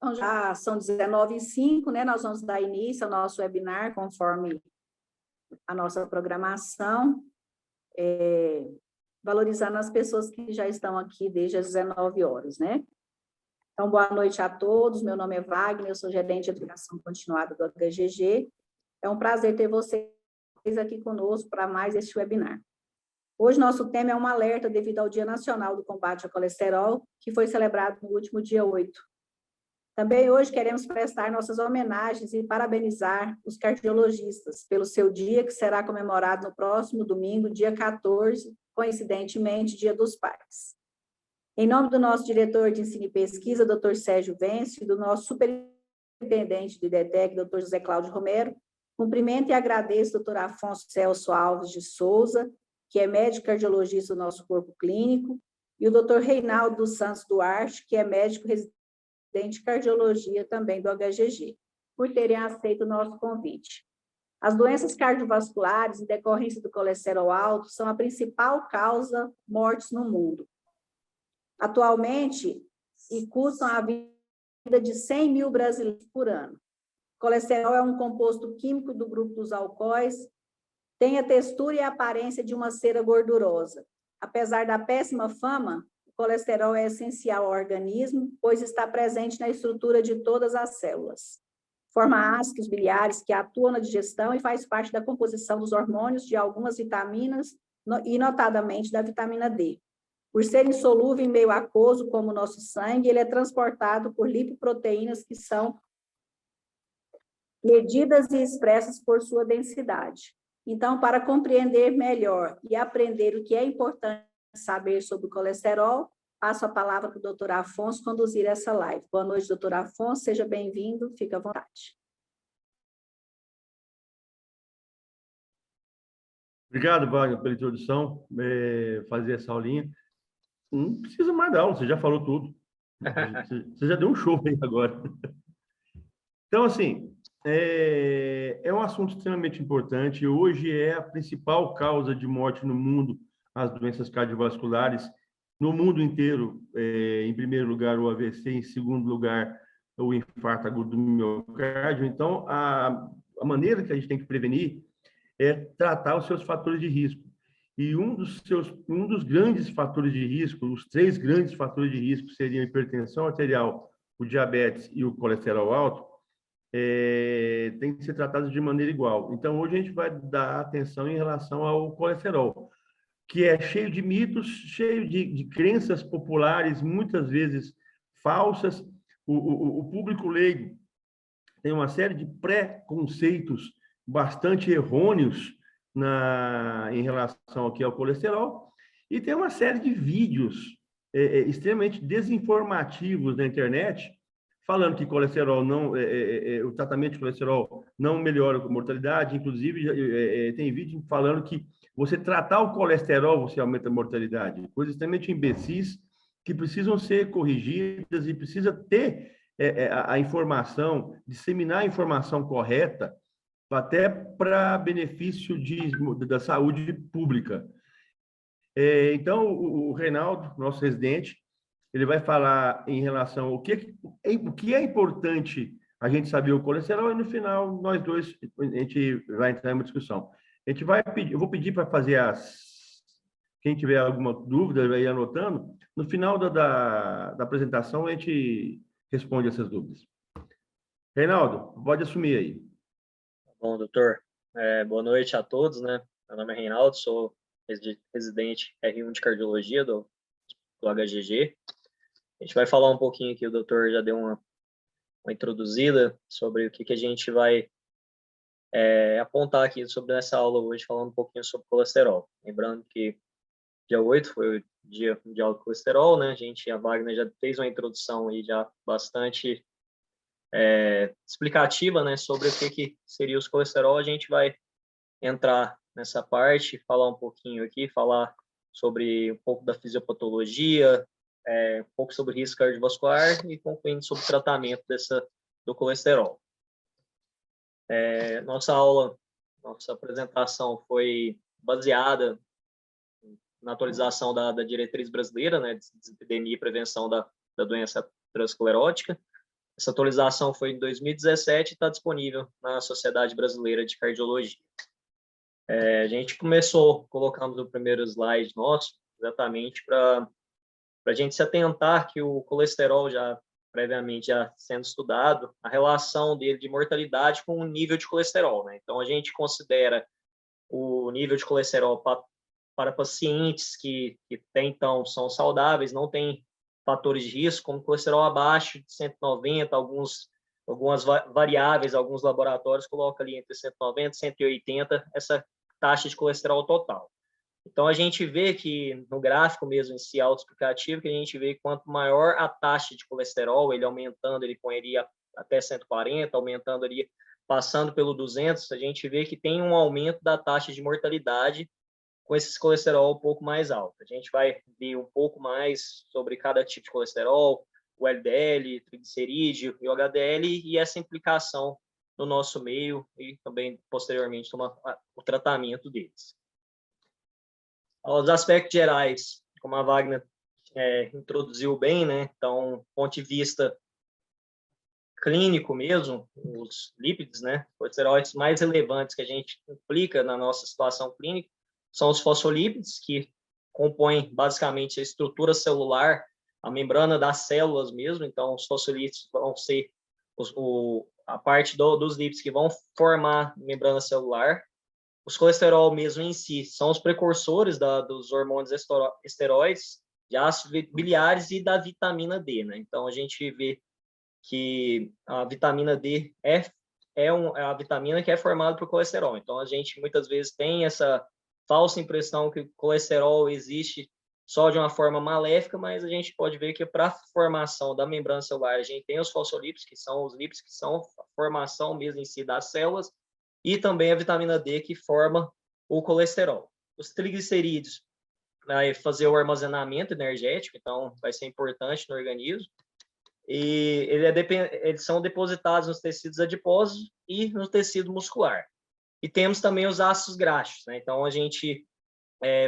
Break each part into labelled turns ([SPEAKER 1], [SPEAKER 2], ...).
[SPEAKER 1] Então, já são 19h05, né? Nós vamos dar início ao nosso webinar, conforme a nossa programação, valorizando as pessoas que já estão aqui desde as 19 horas, né? Então, boa noite a todos. Meu nome é Wagner, eu sou gerente de educação continuada do HGG. É um prazer ter vocês aqui conosco para mais este webinar. Hoje, nosso tema é um alerta devido ao Dia Nacional do Combate ao Colesterol, que foi celebrado no último dia 8. Também hoje queremos prestar nossas homenagens e parabenizar os cardiologistas pelo seu dia, que será comemorado no próximo domingo, dia 14, coincidentemente, Dia dos Pais. Em nome do nosso diretor de ensino e pesquisa, Dr. Sérgio Vence, e do nosso superintendente do IDETEC, Dr. José Cláudio Romero, cumprimento e agradeço ao Dr. Afonso Celso Alves de Souza, que é médico cardiologista do nosso corpo clínico, e o Dr. Reinaldo dos Santos Duarte, que é médico residente de cardiologia também do HGG, por terem aceito o nosso convite. As doenças cardiovasculares em decorrência do colesterol alto são a principal causa de mortes no mundo. Atualmente, e custam a vida de 100 mil brasileiros por ano. O colesterol é um composto químico do grupo dos alcoóis, tem a textura e a aparência de uma cera gordurosa. Apesar da péssima fama, o colesterol é essencial ao organismo, pois está presente na estrutura de todas as células. Forma ácidos biliares que atuam na digestão e faz parte da composição dos hormônios de algumas vitaminas, e notadamente da vitamina D. Por ser insolúvel em meio aquoso, como o nosso sangue, ele é transportado por lipoproteínas que são medidas e expressas por sua densidade. Então, para compreender melhor e aprender o que é importante saber sobre o colesterol, passo a palavra para o doutor Afonso conduzir essa live. Boa noite, doutor Afonso, seja bem-vindo, fique à vontade.
[SPEAKER 2] Obrigado, Wagner, pela introdução, fazer essa aulinha. Não precisa mais dar aula, você já falou tudo. Você já deu um show aí agora. Então, assim, é um assunto extremamente importante. Hoje é a principal causa de morte no mundo, as doenças cardiovasculares. No mundo inteiro, em primeiro lugar, o AVC, em segundo lugar, o infarto agudo do miocárdio. Então, a maneira que a gente tem que prevenir é tratar os seus fatores de risco. E um dos grandes fatores de risco, os 3 grandes fatores de risco seriam a hipertensão arterial, o diabetes e o colesterol alto, tem que ser tratados de maneira igual. Então, hoje a gente vai dar atenção em relação ao colesterol, que é cheio de mitos, cheio de crenças populares, muitas vezes falsas. O público leigo tem uma série de preconceitos bastante errôneos em relação aqui ao colesterol, e tem uma série de vídeos extremamente desinformativos na internet, falando que colesterol não, o tratamento de colesterol não melhora a mortalidade, inclusive tem vídeo falando que você tratar o colesterol, você aumenta a mortalidade. Coisas extremamente imbecis que precisam ser corrigidas e precisa ter a informação, disseminar a informação correta, até para benefício da saúde pública. Então, o Reinaldo, nosso residente, ele vai falar em relação ao que é importante a gente saber o colesterol, e no final, nós dois, a gente vai entrar em uma discussão. Eu vou pedir para fazer quem tiver alguma dúvida, vai ir anotando. No final da apresentação, a gente responde essas dúvidas. Reinaldo, pode assumir aí.
[SPEAKER 3] Bom, doutor, boa noite a todos, né? Meu nome é Reinaldo, sou residente R1 de cardiologia do HGG. A gente vai falar um pouquinho aqui, o doutor já deu uma introduzida sobre o que a gente vai apontar aqui sobre essa aula hoje, falando um pouquinho sobre colesterol. Lembrando que dia 8 foi o Dia Mundial do Colesterol, né? A Wagner já fez uma introdução aí já bastante explicativa, né, sobre o que seria os colesterol. A gente vai entrar nessa parte, falar um pouquinho aqui, falar sobre um pouco da fisiopatologia, um pouco sobre risco cardiovascular e concluindo sobre o tratamento do colesterol. Nossa apresentação foi baseada na atualização da diretriz brasileira, né, de epidemia e prevenção da doença aterosclerótica. Essa atualização foi em 2017 e está disponível na Sociedade Brasileira de Cardiologia. A gente começou, colocamos o primeiro slide nosso, exatamente para a gente se atentar que o colesterol já previamente já sendo estudado, a relação dele de mortalidade com o nível de colesterol, né? Então, a gente considera o nível de colesterol para pacientes que até então são saudáveis, não têm fatores de risco, como colesterol abaixo de 190, algumas variáveis, alguns laboratórios colocam ali entre 190 e 180 essa taxa de colesterol total. Então, a gente vê que, no gráfico mesmo em si, autoexplicativo, que a gente vê que quanto maior a taxa de colesterol, ele aumentando, ele poderia até 140, aumentando ali, passando pelo 200, a gente vê que tem um aumento da taxa de mortalidade com esse colesterol um pouco mais alto. A gente vai ver um pouco mais sobre cada tipo de colesterol, o LDL, triglicerídeo e o HDL, e essa implicação no nosso meio e também, posteriormente, o tratamento deles. Os aspectos gerais, como a Wagner introduziu bem, né? Então, do ponto de vista clínico mesmo, os lípidos, né? Os esteroides mais relevantes que a gente implica na nossa situação clínica são os fosfolípidos, que compõem basicamente a estrutura celular, a membrana das células mesmo. Então, os fosfolípidos vão ser a parte dos lípidos que vão formar membrana celular. Os colesterol mesmo em si são os precursores dos hormônios esteroides, de ácidos biliares e da vitamina D, né? Então, a gente vê que a vitamina D é a vitamina que é formada por colesterol. Então, a gente muitas vezes tem essa falsa impressão que o colesterol existe só de uma forma maléfica, mas a gente pode ver que para a formação da membrana celular, a gente tem os fosfolípidos, que são os lípidos que são a formação mesmo em si das células, e também a vitamina D, que forma o colesterol. Os triglicerídeos vai fazer o armazenamento energético, então vai ser importante no organismo, e eles são depositados nos tecidos adiposos e no tecido muscular. E temos também os ácidos graxos, né? Então, a gente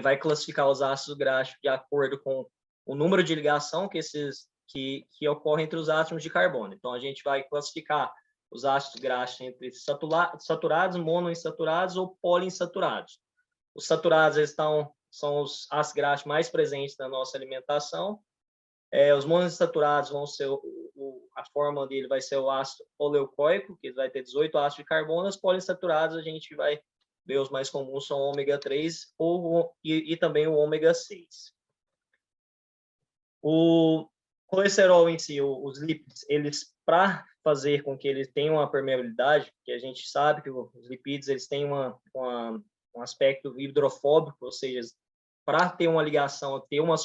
[SPEAKER 3] vai classificar os ácidos graxos de acordo com o número de ligação que ocorre entre os átomos de carbono. Então, a gente vai classificar os ácidos graxos entre saturados, monoinsaturados ou poliinsaturados. Os saturados são os ácidos graxos mais presentes na nossa alimentação. Os monoinsaturados vão ser a forma dele vai ser o ácido oleucóico, que vai ter 18 ácidos de carbono. Os poliinsaturados a gente vai ver os mais comuns são o ômega 3 e também o ômega 6. O colesterol em si, os lípidos, eles para fazer com que eles tenham uma permeabilidade, que a gente sabe que os lipídios eles têm um aspecto hidrofóbico, ou seja, para ter uma ligação, ter uma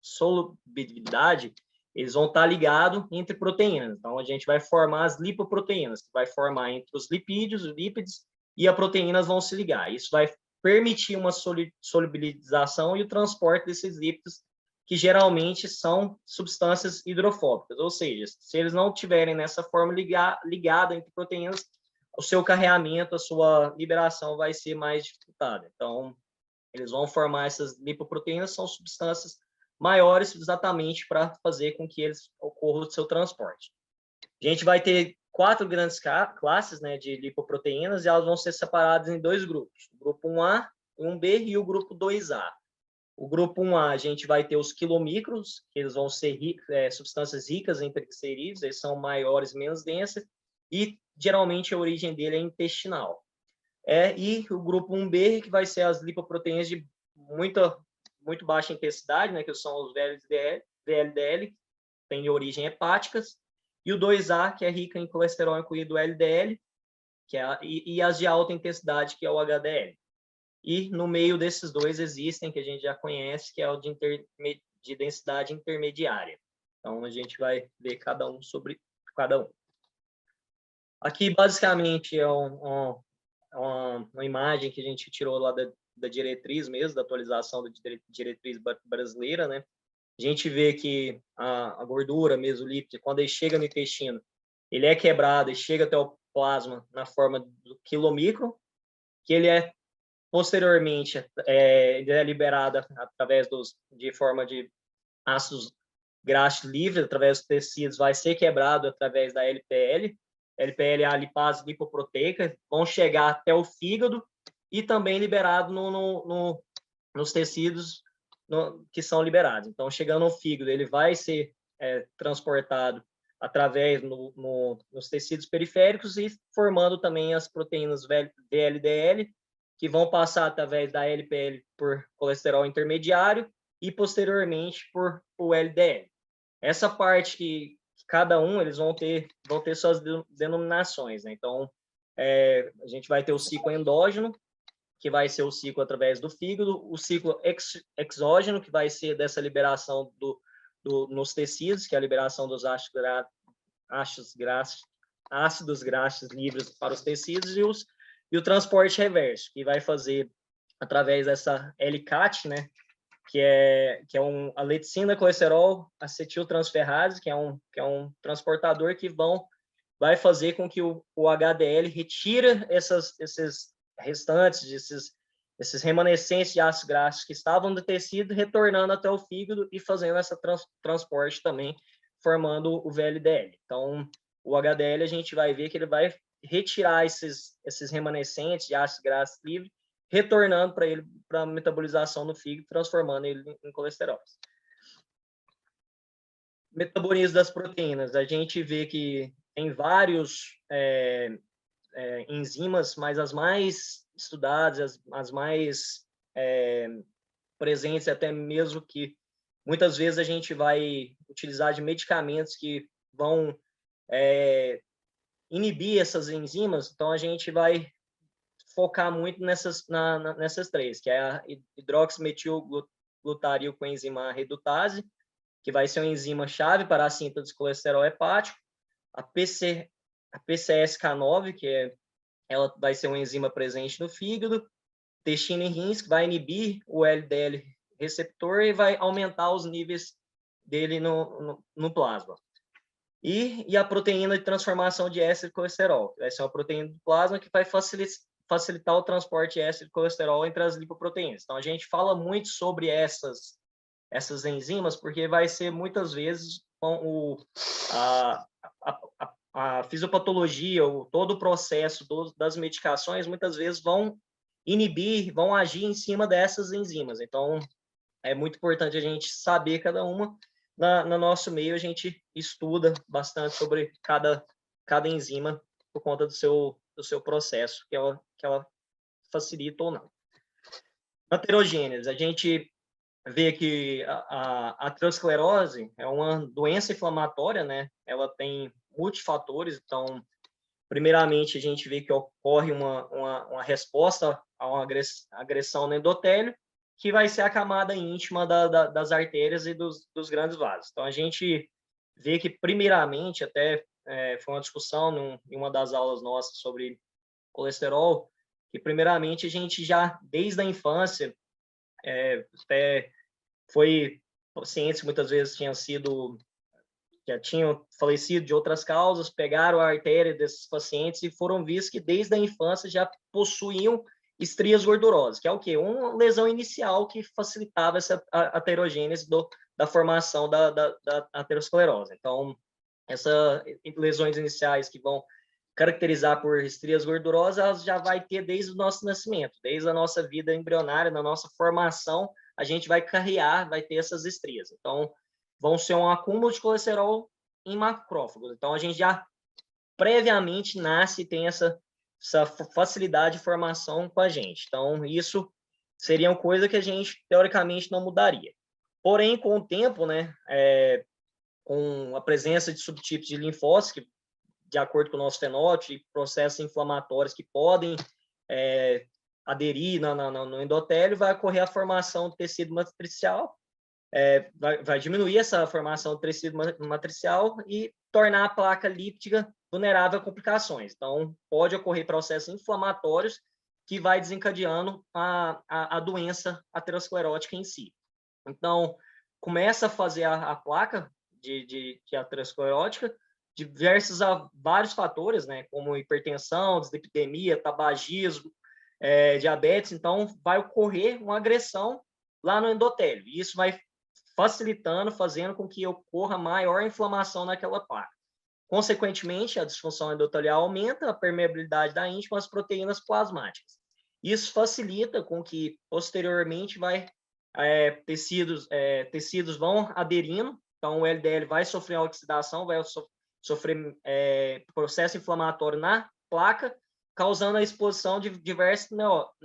[SPEAKER 3] solubilidade, eles vão estar ligados entre proteínas. Então, a gente vai formar as lipoproteínas, que vai formar entre os lipídios, os lípidos, e as proteínas vão se ligar. Isso vai permitir uma solubilização e o transporte desses lípidos, que geralmente são substâncias hidrofóbicas, ou seja, se eles não tiverem nessa forma ligada entre proteínas, o seu carreamento, a sua liberação vai ser mais dificultada. Então, eles vão formar essas lipoproteínas, são substâncias maiores exatamente para fazer com que eles ocorram o seu transporte. A gente vai ter 4 grandes classes, né, de lipoproteínas, e elas vão ser separadas em 2 grupos, o grupo 1A, 1B e o grupo 2A. O grupo 1A, a gente vai ter os quilomicros, que eles vão ser substâncias ricas em triglicerídeos, eles são maiores, menos densas, e geralmente a origem dele é intestinal. E o grupo 1B, que vai ser as lipoproteínas de muito baixa intensidade, né, que são os VLDL, que têm origem hepáticas, e o 2A, que é rica em colesterol, incluído o LDL, e as de alta intensidade, que é o HDL. E no meio desses dois existem, que a gente já conhece, que é o de densidade intermediária. Então, a gente vai ver cada um sobre cada um. Aqui, basicamente, é uma imagem que a gente tirou lá da diretriz mesmo, da atualização da diretriz brasileira, né? A gente vê que a gordura mesmo, o lípido, quando ele chega no intestino, ele é quebrado e chega até o plasma na forma do quilomicro, que ele é posteriormente ele é liberado através de forma de ácidos graxa livre através dos tecidos vai ser quebrado através da LPL. LPL é a lipase lipoproteica, vão chegar até o fígado e também liberado nos tecidos que são liberados. Então, chegando ao fígado, ele vai ser transportado através nos tecidos periféricos e formando também as proteínas VLDL, que vão passar através da LPL por colesterol intermediário e, posteriormente, por o LDL. Essa parte que cada um, eles vão ter suas denominações, né? Então, a gente vai ter o ciclo endógeno, que vai ser o ciclo através do fígado, o ciclo exógeno, que vai ser dessa liberação nos tecidos, que é a liberação dos ácidos graxos livres para os tecidos, e o transporte reverso, que vai fazer através dessa LCAT, né, que é a leticina, colesterol, acetiltransferase, que é um transportador que vai fazer com que o HDL retire esses restantes, esses remanescentes de ácidos graxos que estavam no tecido, retornando até o fígado e fazendo esse transporte também, formando o VLDL. Então, o HDL, a gente vai ver que ele vai retirar esses remanescentes de ácidos graxos livres, retornando para a metabolização no fígado, transformando ele em colesterol. Metabolismo das proteínas. A gente vê que tem vários enzimas, mas as mais estudadas, as mais presentes, até mesmo que muitas vezes a gente vai utilizar de medicamentos que vão inibir essas enzimas, então a gente vai focar muito nessas três, que é a hidroximetilglutaril coenzima redutase, que vai ser uma enzima chave para a síntese de colesterol hepático, a PCSK9, ela vai ser uma enzima presente no fígado, intestino e rins, que vai inibir o LDL receptor e vai aumentar os níveis dele no plasma. E a proteína de transformação de éster de colesterol, que vai ser uma proteína do plasma que vai facilitar o transporte de éster de colesterol entre as lipoproteínas. Então, a gente fala muito sobre essas enzimas, porque vai ser muitas vezes a fisiopatologia, todo o processo das medicações, muitas vezes vão agir em cima dessas enzimas. Então, é muito importante a gente saber cada uma. No nosso meio, a gente estuda bastante sobre cada enzima por conta do seu processo, que ela facilita ou não. Aterogênese, a gente vê que a aterosclerose é uma doença inflamatória, né? Ela tem multifatores, então, primeiramente, a gente vê que ocorre uma resposta a uma agressão no endotélio, que vai ser a camada íntima das artérias e dos grandes vasos. Então, a gente vê que, primeiramente, até foi uma discussão em uma das aulas nossas sobre colesterol, que, primeiramente, a gente já, desde a infância, até foi pacientes que muitas vezes já tinham falecido de outras causas, pegaram a artéria desses pacientes e foram vistos que, desde a infância, já possuíam estrias gordurosas, que é o quê? Uma lesão inicial que facilitava essa aterogênese da formação da aterosclerose. Então, essas lesões iniciais que vão caracterizar por estrias gordurosas, elas já vai ter desde o nosso nascimento, desde a nossa vida embrionária, na nossa formação, a gente vai ter essas estrias. Então, vão ser um acúmulo de colesterol em macrófagos. Então, a gente já previamente nasce e tem essa facilidade de formação com a gente. Então, isso seria uma coisa que a gente, teoricamente, não mudaria. Porém, com o tempo, né, com a presença de subtipos de linfócitos, que, de acordo com o nosso fenótipo, e processos inflamatórios que podem aderir no endotélio, vai ocorrer a formação do tecido matricial, vai diminuir essa formação do tecido matricial e tornar a placa líptica vulnerável a complicações. Então, pode ocorrer processos inflamatórios que vai desencadeando a doença aterosclerótica em si. Então, começa a fazer a placa de aterosclerótica diversos a vários fatores, né, como hipertensão, dislipidemia, tabagismo, diabetes. Então, vai ocorrer uma agressão lá no endotélio. E isso vai facilitando, fazendo com que ocorra maior inflamação naquela placa. Consequentemente, a disfunção endotelial aumenta a permeabilidade da íntima às proteínas plasmáticas. Isso facilita com que, posteriormente, tecidos vão aderindo, então o LDL vai sofrer oxidação, vai sofrer processo inflamatório na placa, causando a exposição de diversos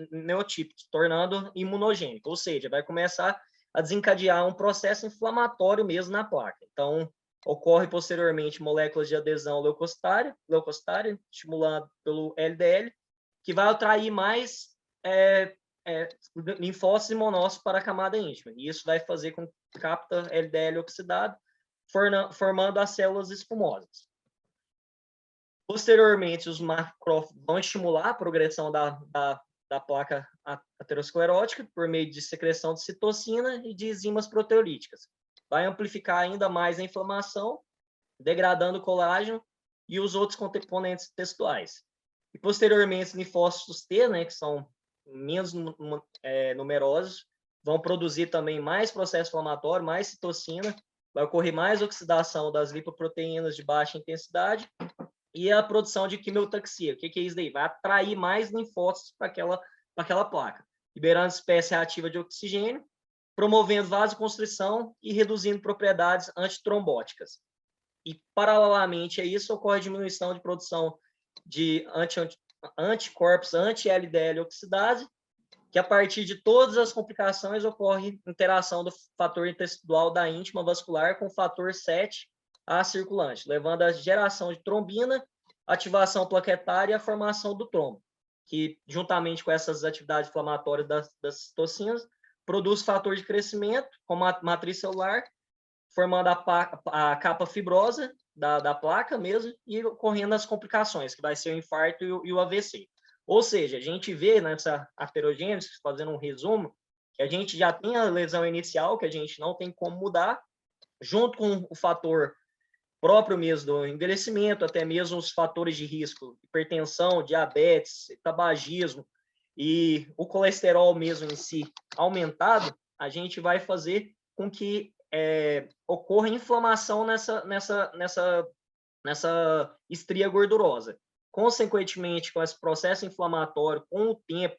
[SPEAKER 3] neotípicos, tornando imunogênico, ou seja, vai começar a desencadear um processo inflamatório mesmo na placa. Então, ocorre posteriormente moléculas de adesão leucocitária, estimulado pelo LDL, que vai atrair mais linfócitos e monócitos para a camada íntima. E isso vai fazer com que capta LDL oxidado, formando as células espumosas. Posteriormente, os macrófagos vão estimular a progressão da placa aterosclerótica por meio de secreção de citocina e de enzimas proteolíticas. Vai amplificar ainda mais a inflamação, degradando o colágeno e os outros componentes textuais. E, posteriormente, os linfócitos T, né, que são menos numerosos, vão produzir também mais processo inflamatório, mais citocina, vai ocorrer mais oxidação das lipoproteínas de baixa intensidade e a produção de quimiotaxia. O que é isso daí? Vai atrair mais linfócitos para aquela placa, liberando espécie reativa de oxigênio, promovendo vasoconstrição e reduzindo propriedades antitrombóticas. E, paralelamente a isso, ocorre diminuição de produção de anticorpos anti-LDL oxidase, que a partir de todas as complicações ocorre interação do fator intersticial da íntima vascular com o fator 7 A circulante, levando à geração de trombina, ativação plaquetária e a formação do trombo, que, juntamente com essas atividades inflamatórias das citocinas, produz fator de crescimento, como a matriz celular, formando a capa fibrosa da placa mesmo e ocorrendo as complicações, que vai ser o infarto e o AVC. Ou seja, a gente vê nessa aterogênese, fazendo um resumo, que a gente já tem a lesão inicial, que a gente não tem como mudar, junto com o fator próprio mesmo do envelhecimento, até mesmo os fatores de risco, hipertensão, diabetes, tabagismo e o colesterol mesmo em si aumentado, a gente vai fazer com que ocorra inflamação nessa estria gordurosa. Consequentemente, com esse processo inflamatório, com o tempo,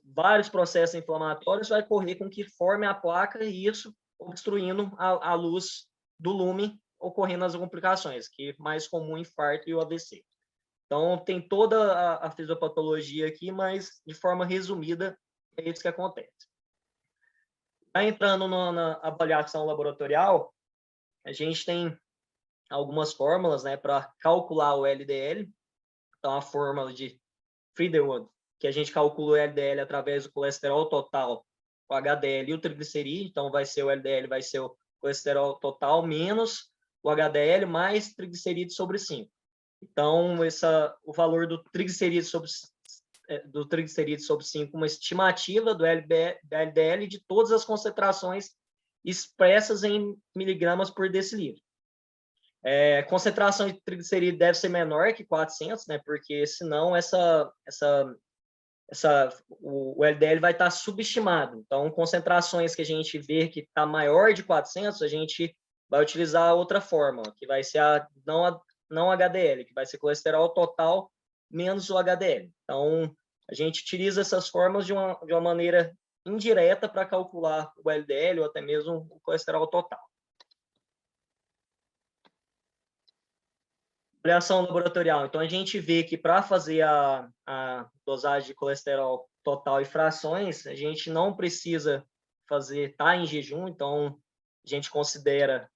[SPEAKER 3] vários processos inflamatórios vai ocorrer com que forme a placa e isso obstruindo a luz do lume, ocorrendo as complicações, que é mais comum o infarto e o AVC. Então, tem toda a fisiopatologia aqui, mas de forma resumida, é isso que acontece. Entrando na avaliação laboratorial, a gente tem algumas fórmulas, né, para calcular o LDL. Então, a fórmula de Friedewald, que a gente calcula o LDL através do colesterol total, o HDL e o triglicerídeo. Então, vai ser o LDL, vai ser o colesterol total menos o HDL mais triglicerídeo sobre 5. Então, o valor do triglicerídeo sobre 5, uma estimativa do LDL de todas as concentrações expressas em miligramas por decilitro. Concentração de triglicerídeo deve ser menor que 400, né? Porque senão o LDL vai estar subestimado. Então, concentrações que a gente vê que está maior de 400, a gente vai utilizar outra fórmula, que vai ser não HDL, que vai ser colesterol total menos o HDL. Então, a gente utiliza essas fórmulas de uma maneira indireta para calcular o LDL ou até mesmo o colesterol total. Avaliação laboratorial. Então, a gente vê que para fazer a dosagem de colesterol total e frações, a gente não precisa estar em jejum. Então, a gente considera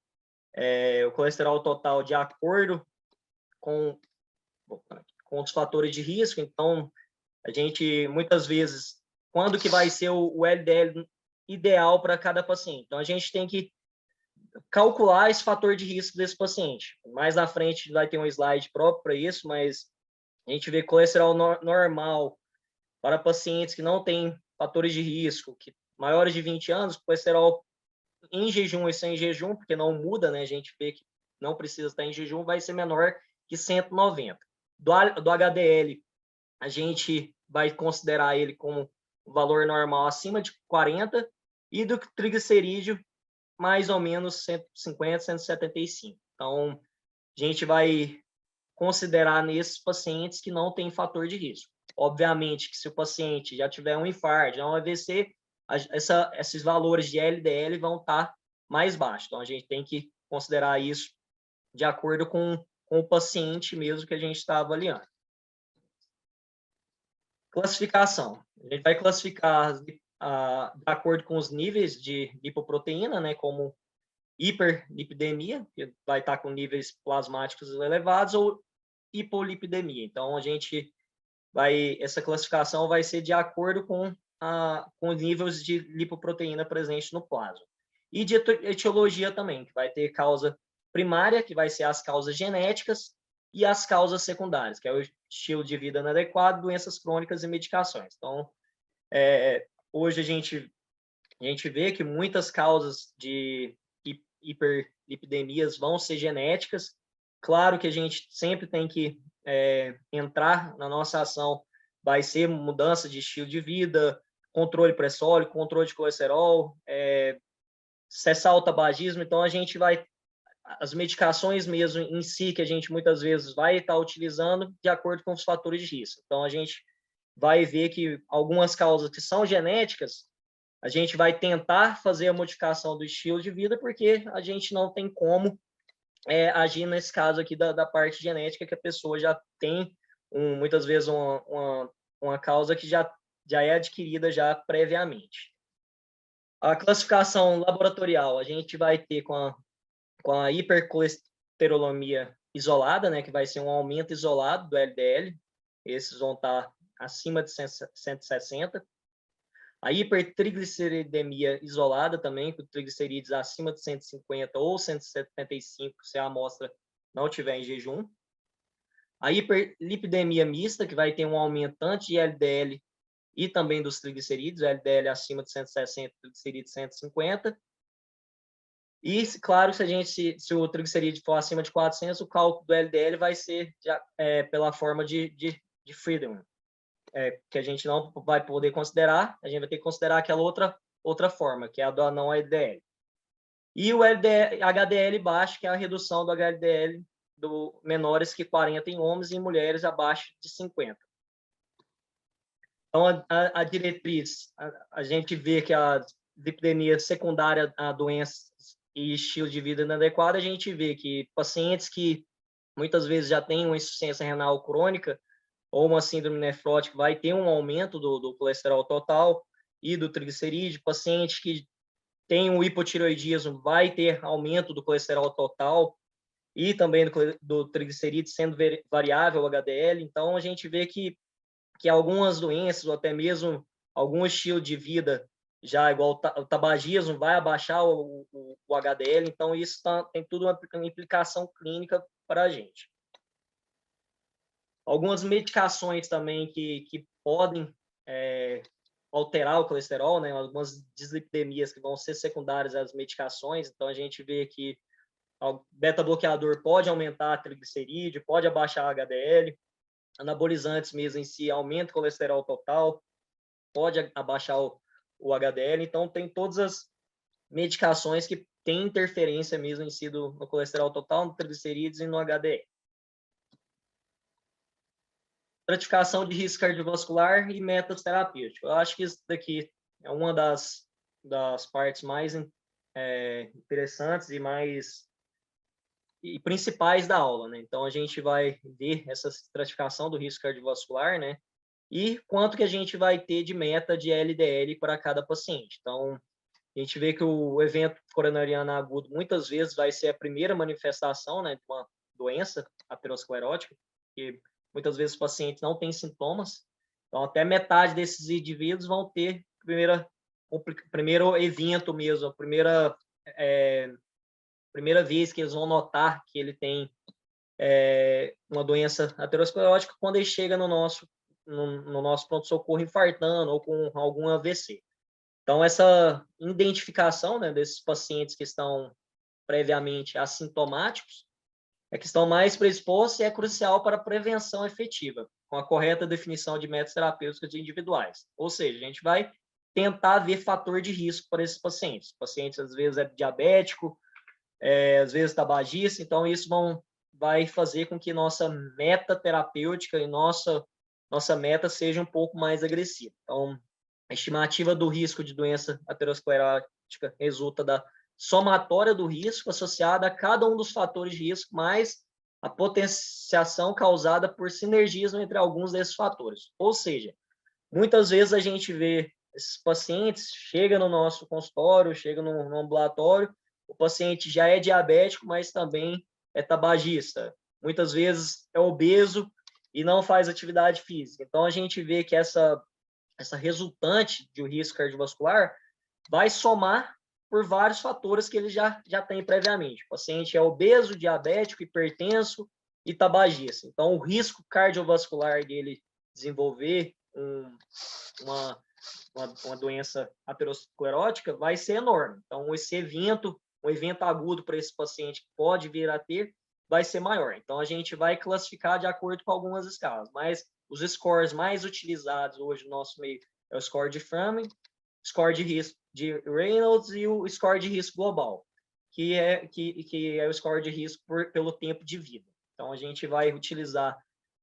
[SPEAKER 3] o colesterol total de acordo com os fatores de risco. Então, a gente, muitas vezes, quando que vai ser o LDL ideal para cada paciente? Então, a gente tem que calcular esse fator de risco desse paciente. Mais na frente vai ter um slide próprio para isso, mas a gente vê colesterol normal para pacientes que não têm fatores de risco, que maiores de 20 anos, colesterol em jejum e sem jejum, porque não muda, né? A gente vê que não precisa estar em jejum, vai ser menor que 190. Do HDL, a gente vai considerar ele como um valor normal acima de 40, e do triglicerídeo mais ou menos 150, 175. Então, a gente vai considerar nesses pacientes que não tem fator de risco. Obviamente que se o paciente já tiver um infarto, já um AVC, esses valores de LDL vão estar mais baixos. Então, a gente tem que considerar isso de acordo com o paciente mesmo que a gente está avaliando. Classificação. A gente vai classificar de acordo com os níveis de lipoproteína, né, como hiperlipidemia, que vai estar com níveis plasmáticos elevados, ou hipolipidemia. Então, essa classificação vai ser de acordo com os níveis de lipoproteína presente no plasma. E de etiologia também, que vai ter causa primária, que vai ser as causas genéticas, e as causas secundárias, que é o estilo de vida inadequado, doenças crônicas e medicações. Então, hoje a gente vê que muitas causas de hiperlipidemias vão ser genéticas. Claro que a gente sempre tem que entrar na nossa ação, vai ser mudança de estilo de vida, controle pressórico, controle de colesterol, cessar o tabagismo. Então, a gente vai as medicações mesmo em si, que a gente muitas vezes vai estar utilizando de acordo com os fatores de risco. Então, a gente vai ver que algumas causas que são genéticas, a gente vai tentar fazer a modificação do estilo de vida, porque a gente não tem como agir nesse caso aqui da parte genética, que a pessoa já tem, muitas vezes, uma causa que já é adquirida já previamente. A classificação laboratorial, a gente vai ter com a hipercolesterolemia isolada, né, que vai ser um aumento isolado do LDL, esses vão estar acima de 160. A hipertrigliceridemia isolada também, com triglicerídeos acima de 150 ou 175, se a amostra não tiver em jejum. A hiperlipidemia mista, que vai ter um aumento tanto de LDL e também dos triglicerídeos, LDL acima de 160, triglicerídeos 150. E, claro, se o triglicerídeo for acima de 400, o cálculo do LDL vai ser pela forma de Friedman, que a gente não vai poder considerar, a gente vai ter que considerar aquela outra forma, que é a do não LDL. E o HDL baixo, que é a redução do HDL do menores que 40 em homens e em mulheres abaixo de 50. Então, a diretriz, a gente vê que a lipidemia secundária a doenças e estilo de vida inadequado, a gente vê que pacientes que muitas vezes já têm uma insuficiência renal crônica ou uma síndrome nefrótica vai ter um aumento do colesterol total e do triglicerídeo. Paciente que tem um hipotireoidismo vai ter aumento do colesterol total e também do triglicerídeo, sendo variável o HDL. Então, a gente vê que algumas doenças ou até mesmo algum estilo de vida já igual o tabagismo vai abaixar o HDL, então isso tem tudo uma implicação clínica para a gente. Algumas medicações também que podem alterar o colesterol, né? Algumas dislipidemias que vão ser secundárias às medicações, então a gente vê que o beta-bloqueador pode aumentar triglicerídeo, pode abaixar HDL, anabolizantes mesmo em si aumenta o colesterol total, pode abaixar o HDL, então tem todas as medicações que têm interferência mesmo em si no colesterol total, no triglicerídeos e no HDL. Estratificação de risco cardiovascular e métodos terapêuticos. Eu acho que isso daqui é uma das partes mais interessantes e principais da aula, né? Então, a gente vai ver essa estratificação do risco cardiovascular, né? E quanto que a gente vai ter de meta de LDL para cada paciente. Então, a gente vê que o evento coronariano agudo muitas vezes vai ser a primeira manifestação, né, de uma doença aterosclerótica, que muitas vezes os pacientes não têm sintomas. Então, até metade desses indivíduos vão ter o primeiro evento mesmo, a primeira vez que eles vão notar que ele tem uma doença aterosclerótica quando ele chega no nosso pronto-socorro infartando ou com algum AVC. Então, essa identificação, né, desses pacientes que estão previamente assintomáticos, que estão mais predispostos, é crucial para a prevenção efetiva, com a correta definição de métodos terapêuticos individuais. Ou seja, a gente vai tentar ver fator de risco para esses pacientes. O paciente, às vezes, é diabético, às vezes tabagista, então isso vai fazer com que nossa meta terapêutica e nossa meta seja um pouco mais agressiva. Então, a estimativa do risco de doença aterosclerótica resulta da somatória do risco associada a cada um dos fatores de risco, mais a potenciação causada por sinergismo entre alguns desses fatores. Ou seja, muitas vezes a gente vê esses pacientes, chega no nosso consultório, chega no ambulatório, o paciente já é diabético, mas também é tabagista. Muitas vezes é obeso e não faz atividade física. Então, a gente vê que essa resultante de um risco cardiovascular vai somar por vários fatores que ele já tem previamente. O paciente é obeso, diabético, hipertenso e tabagista. Então, o risco cardiovascular dele desenvolver uma doença aterosclerótica vai ser enorme. Então, esse evento, um evento agudo para esse paciente que pode vir a ter, vai ser maior. Então, a gente vai classificar de acordo com algumas escalas, mas os scores mais utilizados hoje no nosso meio é o score de Framingham, score de risco de Reynolds e o score de risco global, que é o score de risco pelo tempo de vida. Então, a gente vai utilizar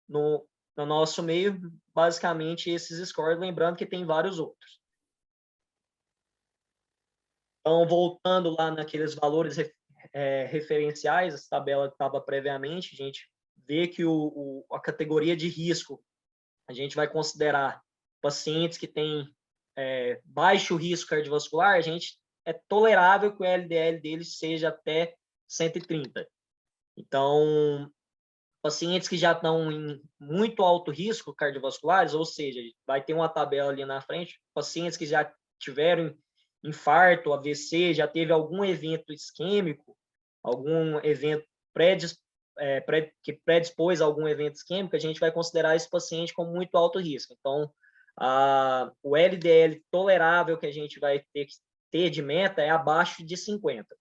[SPEAKER 3] no nosso meio, basicamente, esses scores, lembrando que tem vários outros. Então, voltando lá naqueles valores referenciais, essa tabela estava previamente, a gente vê que a categoria de risco, a gente vai considerar pacientes que têm baixo risco cardiovascular, a gente é tolerável que o LDL deles seja até 130. Então, pacientes que já estão em muito alto risco cardiovasculares, ou seja, vai ter uma tabela ali na frente, pacientes que já tiveram infarto, AVC, já teve algum evento isquêmico, algum evento que predispôs a algum evento isquêmico, a gente vai considerar esse paciente como muito alto risco. Então, o LDL tolerável que a gente vai ter que ter de meta é abaixo de 50.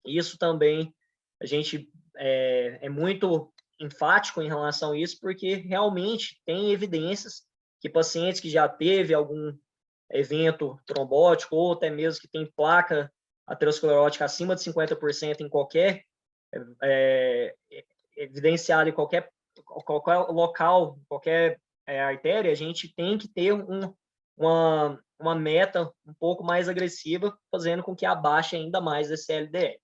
[SPEAKER 3] Isso também, a gente é muito enfático em relação a isso, porque realmente tem evidências que pacientes que já teve algum evento trombótico, ou até mesmo que tem placa aterosclerótica acima de 50% em qualquer evidenciado em qualquer local, qualquer artéria, a gente tem que ter uma meta um pouco mais agressiva, fazendo com que abaixe ainda mais esse LDL.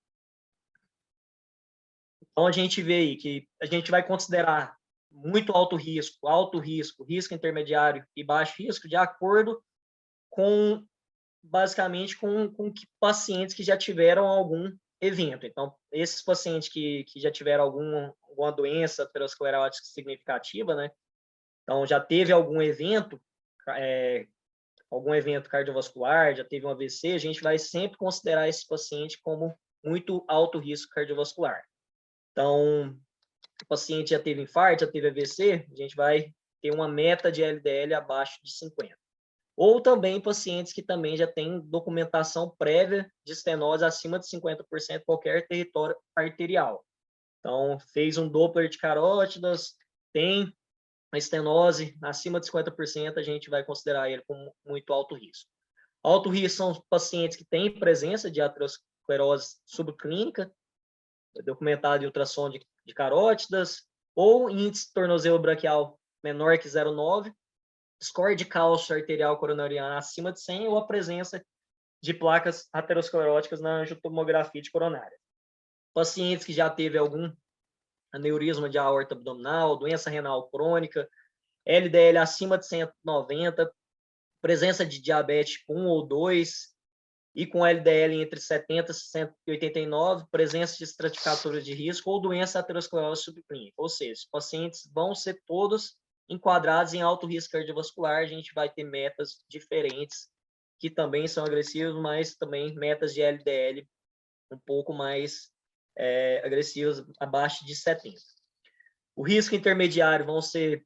[SPEAKER 3] Então, a gente vê aí que a gente vai considerar muito alto risco, risco intermediário e baixo risco, de acordo com, basicamente, com pacientes que já tiveram algum evento. Então, esses pacientes que já tiveram alguma doença aterosclerótica significativa, né? Então, já teve algum evento cardiovascular, já teve um AVC, a gente vai sempre considerar esse paciente como muito alto risco cardiovascular. Então, o paciente já teve infarto, já teve AVC, a gente vai ter uma meta de LDL abaixo de 50. Ou também pacientes que também já têm documentação prévia de estenose acima de 50% qualquer território arterial. Então, fez um Doppler de carótidas, tem a estenose acima de 50%, a gente vai considerar ele como muito alto risco. Alto risco são os pacientes que têm presença de aterosclerose subclínica, documentado em ultrassom de carótidas, ou índice tornozelo braquial menor que 0,9, score de cálcio arterial coronariano acima de 100, ou a presença de placas ateroscleróticas na angiotomografia de coronária. Pacientes que já teve algum aneurisma de aorta abdominal, doença renal crônica, LDL acima de 190, presença de diabetes tipo 1 ou 2, e com LDL entre 70 e 189, presença de estratificatura de risco ou doença aterosclerose subclínica. Ou seja, os pacientes vão ser todos enquadrados em alto risco cardiovascular, a gente vai ter metas diferentes, que também são agressivas, mas também metas de LDL um pouco mais agressivas, abaixo de 70. O risco intermediário vão ser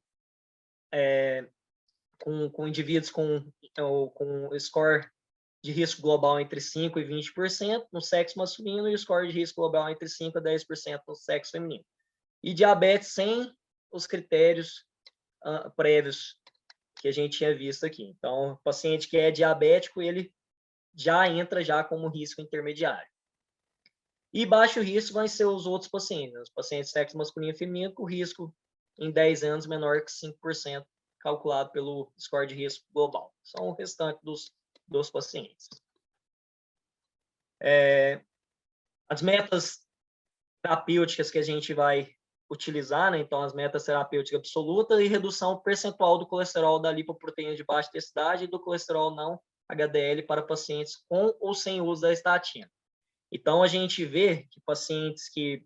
[SPEAKER 3] com indivíduos com score de risco global entre 5% e 20% no sexo masculino, e o score de risco global entre 5% a 10% no sexo feminino. E diabetes sem os critérios prévios que a gente tinha visto aqui. Então, o paciente que é diabético, ele já entra já como risco intermediário. E baixo risco vão ser os outros pacientes, os pacientes de sexo masculino e feminino, com risco em 10 anos menor que 5%, calculado pelo score de risco global. São o restante dos pacientes. As metas terapêuticas que a gente vai utilizar, né? Então, as metas terapêuticas absolutas e redução percentual do colesterol da lipoproteína de baixa densidade e do colesterol não HDL para pacientes com ou sem uso da estatina. Então, a gente vê que pacientes que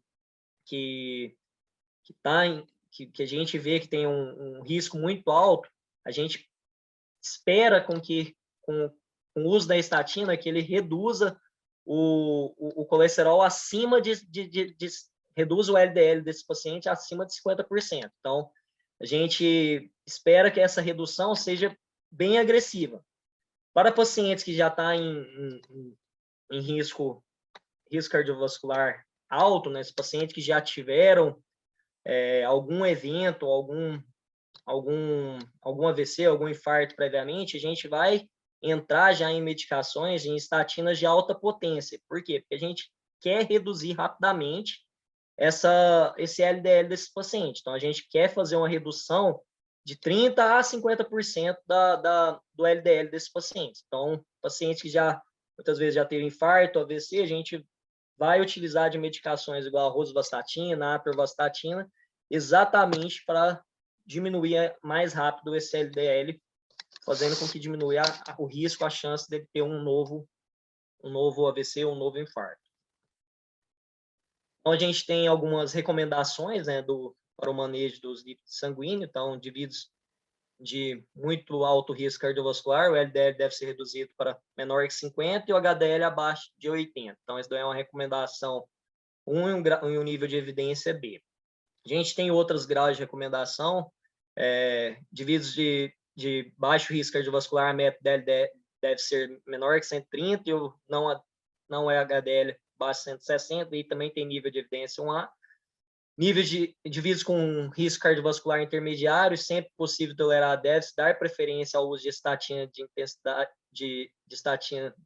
[SPEAKER 3] a gente vê que tem um risco muito alto, a gente espera com o uso da estatina que ele reduza o colesterol acima reduz o LDL desse paciente acima de 50%. Então, a gente espera que essa redução seja bem agressiva. Para pacientes que já estão em risco cardiovascular alto, né, esses pacientes que já tiveram algum evento, algum AVC, algum infarto previamente, a gente vai entrar já em medicações, em estatinas de alta potência. Por quê? Porque a gente quer reduzir rapidamente esse LDL desses pacientes. Então, a gente quer fazer uma redução de 30% a 50% do LDL desses pacientes. Então, pacientes que muitas vezes já teve infarto, AVC, a gente vai utilizar de medicações igual a rosuvastatina, atorvastatina, exatamente para diminuir mais rápido esse LDL, fazendo com que diminua o risco, a chance de ter um novo AVC, um novo infarto. Então, a gente tem algumas recomendações, né, para o manejo dos lípidos sanguíneos. Então, indivíduos de muito alto risco cardiovascular, o LDL deve ser reduzido para menor que 50 e o HDL abaixo de 80. Então, isso daí é uma recomendação 1 e um nível de evidência B. A gente tem outros graus de recomendação. Indivíduos de baixo risco cardiovascular, a MEP deve ser menor que 130 e o não é HDL abaixo de 160, e também tem nível de evidência 1A. Níveis de indivíduos com risco cardiovascular intermediário, sempre possível tolerar, deve-se dar preferência ao uso de estatina de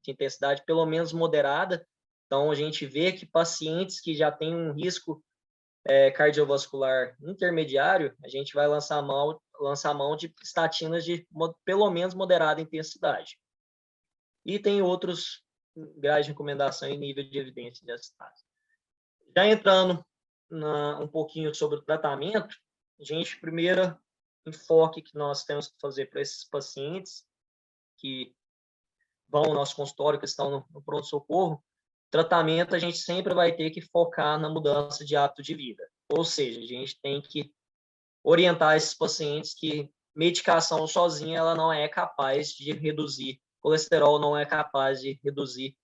[SPEAKER 3] intensidade pelo menos moderada. Então, a gente vê que pacientes que já têm um risco cardiovascular intermediário, a gente vai lançar mão de estatinas de pelo menos moderada intensidade. E tem outros graus de recomendação e nível de evidência de estatina. Já entrando um pouquinho sobre o tratamento, primeiro enfoque que nós temos que fazer para esses pacientes que vão ao nosso consultório, que estão no pronto-socorro, tratamento a gente sempre vai ter que focar na mudança de hábito de vida. Ou seja, a gente tem que orientar esses pacientes que medicação sozinha ela não é capaz de reduzir colesterol, não é capaz de reduzir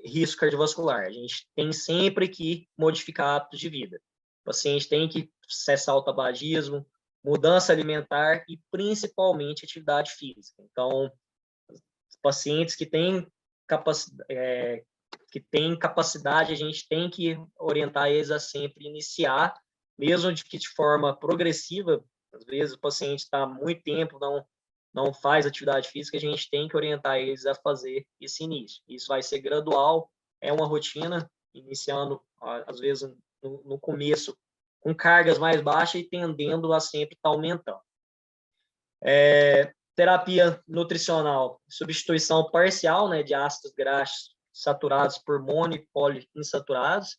[SPEAKER 3] risco cardiovascular. A gente tem sempre que modificar hábitos de vida. O paciente tem que cessar o tabagismo, mudança alimentar e principalmente atividade física. Então, pacientes que têm capacidade, a gente tem que orientar eles a sempre iniciar, mesmo de forma progressiva. Às vezes o paciente está há muito tempo, não faz atividade física, a gente tem que orientar eles a fazer esse início. Isso vai ser gradual, é uma rotina, iniciando, às vezes, no começo, com cargas mais baixas e tendendo a sempre estar aumentando. Terapia nutricional, substituição parcial, né, de ácidos graxos saturados por mono e poliinsaturados,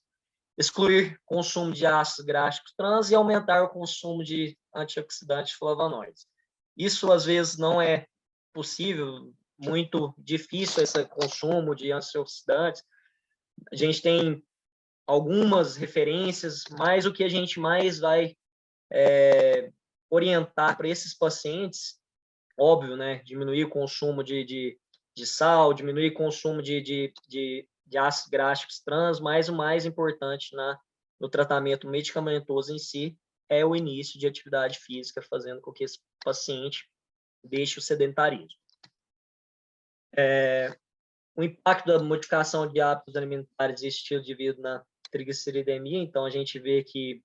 [SPEAKER 3] excluir consumo de ácidos graxos trans e aumentar o consumo de antioxidantes flavonoides. Isso, às vezes, não é possível, muito difícil esse consumo de antioxidantes. A gente tem algumas referências, mas o que a gente mais vai orientar para esses pacientes, óbvio, né, diminuir o consumo de sal, diminuir o consumo de ácidos graxos trans, mas o mais importante no tratamento medicamentoso em si é o início de atividade física, fazendo com que esse paciente deixe o sedentarismo. O impacto da modificação de hábitos alimentares e estilo de vida na trigliceridemia, então a gente vê que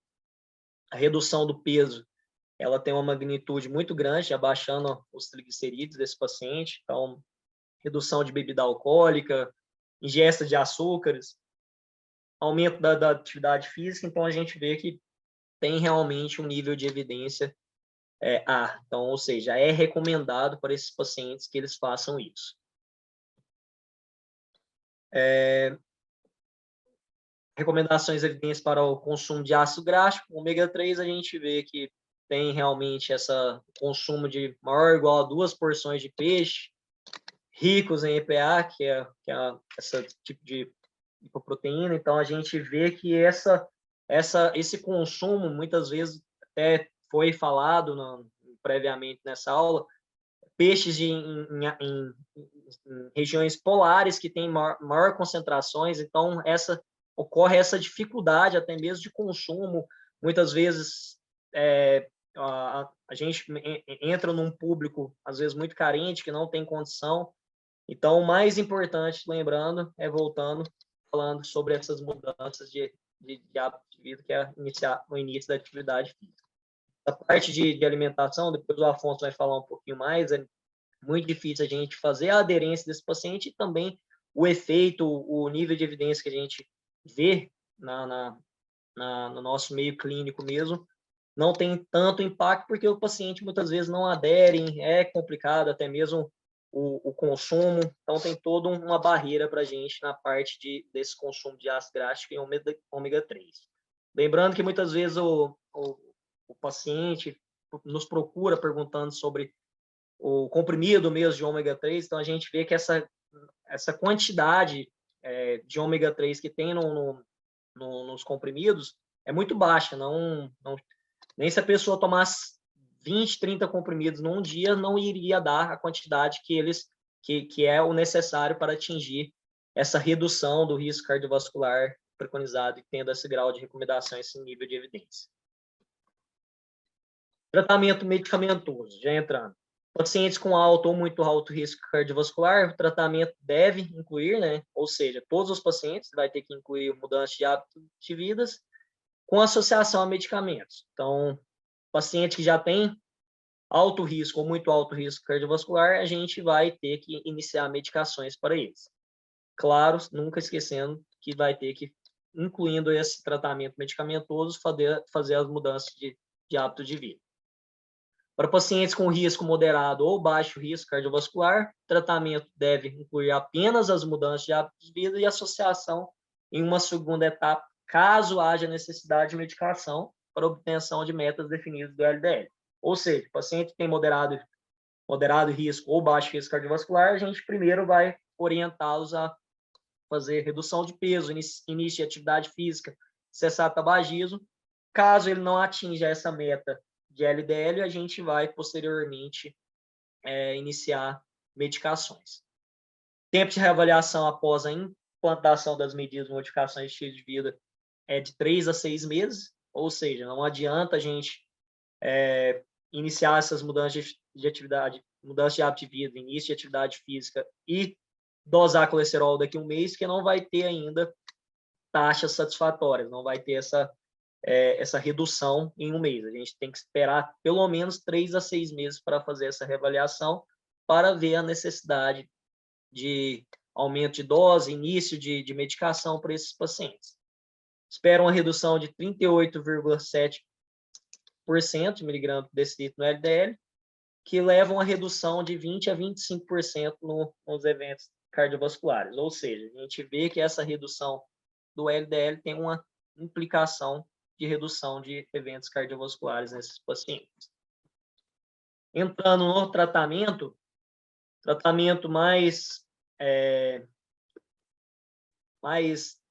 [SPEAKER 3] a redução do peso ela tem uma magnitude muito grande, abaixando os triglicerídeos desse paciente. Então, redução de bebida alcoólica, ingesta de açúcares, aumento da atividade física. Então, a gente vê que tem realmente um nível de evidência A. Então, ou seja, é recomendado para esses pacientes que eles façam isso. Recomendações evidentes para o consumo de ácido graxo. O ômega 3, a gente vê que tem realmente essa consumo de maior ou igual a 2 porções de peixe, ricos em EPA, que é esse tipo de lipoproteína. Então, a gente vê que esse consumo, muitas vezes, até foi falado previamente nessa aula, peixes em regiões polares que têm maior concentrações, então ocorre essa dificuldade até mesmo de consumo. Muitas vezes a gente entra num público, às vezes, muito carente, que não tem condição. Então, o mais importante, lembrando, falando sobre essas mudanças de hábito de vida, que é o início da atividade física. A parte de alimentação, depois o Afonso vai falar um pouquinho mais, é muito difícil a gente fazer a aderência desse paciente e também o efeito, o nível de evidência que a gente vê no nosso meio clínico mesmo, não tem tanto impacto, porque o paciente muitas vezes não adere, é complicado até mesmo o consumo, então tem toda uma barreira para a gente na parte desse consumo de ácido graxo e ômega 3. Lembrando que muitas vezes o paciente nos procura perguntando sobre o comprimido mesmo de ômega 3, então a gente vê que essa quantidade de ômega 3 que tem nos comprimidos é muito baixa, nem se a pessoa tomasse 20, 30 comprimidos num dia, não iria dar a quantidade que é o necessário para atingir essa redução do risco cardiovascular preconizado e tendo esse grau de recomendação, esse nível de evidência. Tratamento medicamentoso, já entrando. Pacientes com alto ou muito alto risco cardiovascular, o tratamento deve incluir, ou seja, todos os pacientes vai ter que incluir mudança de hábito de vida com associação a medicamentos. Então, paciente que já tem alto risco ou muito alto risco cardiovascular, a gente vai ter que iniciar medicações para eles. Claro, nunca esquecendo que vai ter que, incluindo esse tratamento medicamentoso, fazer as mudanças de hábito de vida. Para pacientes com risco moderado ou baixo risco cardiovascular, o tratamento deve incluir apenas as mudanças de hábito de vida e associação em uma segunda etapa, caso haja necessidade de medicação para obtenção de metas definidas do LDL. Ou seja, paciente que tem moderado risco ou baixo risco cardiovascular, a gente primeiro vai orientá-los a fazer redução de peso, início de atividade física, cessar tabagismo. Caso ele não atinja essa meta de LDL, a gente vai posteriormente iniciar medicações. Tempo de reavaliação após a implantação das medidas de modificação de estilo de vida é de 3 a 6 meses, ou seja, não adianta a gente iniciar essas mudanças de atividade, mudança de hábito de vida, início de atividade física e dosar colesterol daqui a um mês, que não vai ter ainda taxas satisfatórias, não vai ter essa redução em um mês. A gente tem que esperar pelo menos 3 a 6 meses para fazer essa reavaliação, para ver a necessidade de aumento de dose, início de medicação para esses pacientes. Espera uma redução de 38,7% de miligrama por decilitro no LDL, que leva a uma redução de 20 a 25% nos eventos cardiovasculares. Ou seja, a gente vê que essa redução do LDL tem uma implicação de redução de eventos cardiovasculares nesses pacientes. Entrando no tratamento mais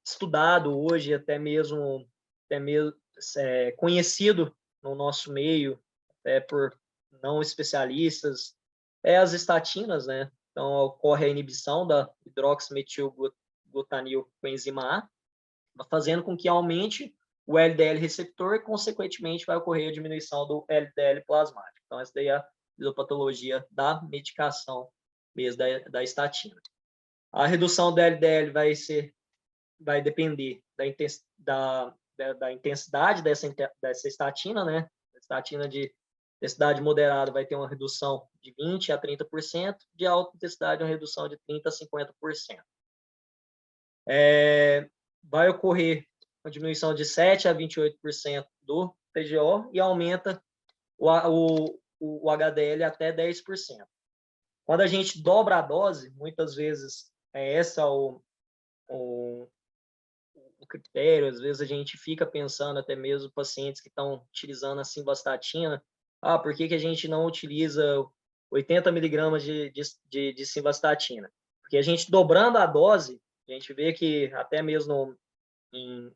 [SPEAKER 3] estudado hoje, até mesmo conhecido no nosso meio, por não especialistas, as estatinas, Então, ocorre a inibição da hidroximetilglutanil com enzima A, fazendo com que aumente o LDL receptor e, consequentemente, vai ocorrer a diminuição do LDL plasmático. Então, essa daí é a fisiopatologia da medicação mesmo da estatina. A redução do LDL vai depender da intensidade dessa estatina, A estatina de intensidade moderada vai ter uma redução de 20% a 30%, de alta intensidade uma redução de 30% a 50%. Vai ocorrer uma diminuição de 7% a 28% do TGO e aumenta o HDL até 10%. Quando a gente dobra a dose, muitas vezes esse é o critério, às vezes a gente fica pensando, até mesmo pacientes que estão utilizando a simvastatina, por que a gente não utiliza 80 miligramas de simvastatina? Porque a gente dobrando a dose, a gente vê que até mesmo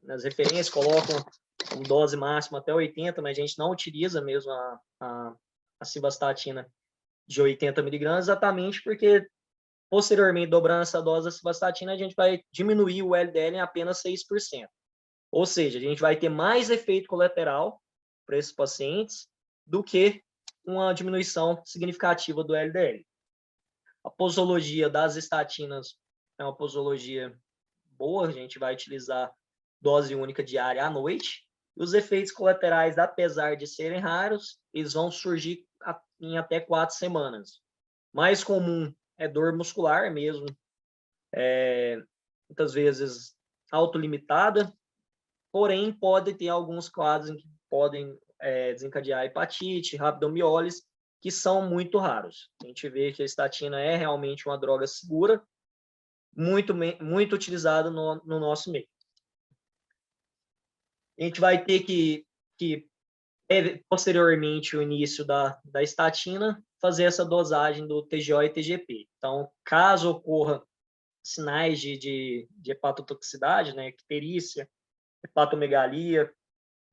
[SPEAKER 3] nas referências colocam uma dose máxima até 80, mas a gente não utiliza mesmo a simvastatina de 80 miligramas, exatamente porque posteriormente, dobrando essa dose da simvastatina, a gente vai diminuir o LDL em apenas 6%. Ou seja, a gente vai ter mais efeito colateral para esses pacientes do que uma diminuição significativa do LDL. A posologia das estatinas é uma posologia boa, a gente vai utilizar dose única diária à noite. E os efeitos colaterais, apesar de serem raros, eles vão surgir em até 4 semanas. Mais comum é dor muscular mesmo, muitas vezes autolimitada, porém pode ter alguns quadros em que podem desencadear hepatite, rabdomiólise, que são muito raros. A gente vê que a estatina é realmente uma droga segura, muito utilizada no nosso meio. A gente vai ter que posteriormente o início da estatina, fazer essa dosagem do TGO e TGP. Então, caso ocorra sinais de hepatotoxicidade, né, icterícia, hepatomegalia,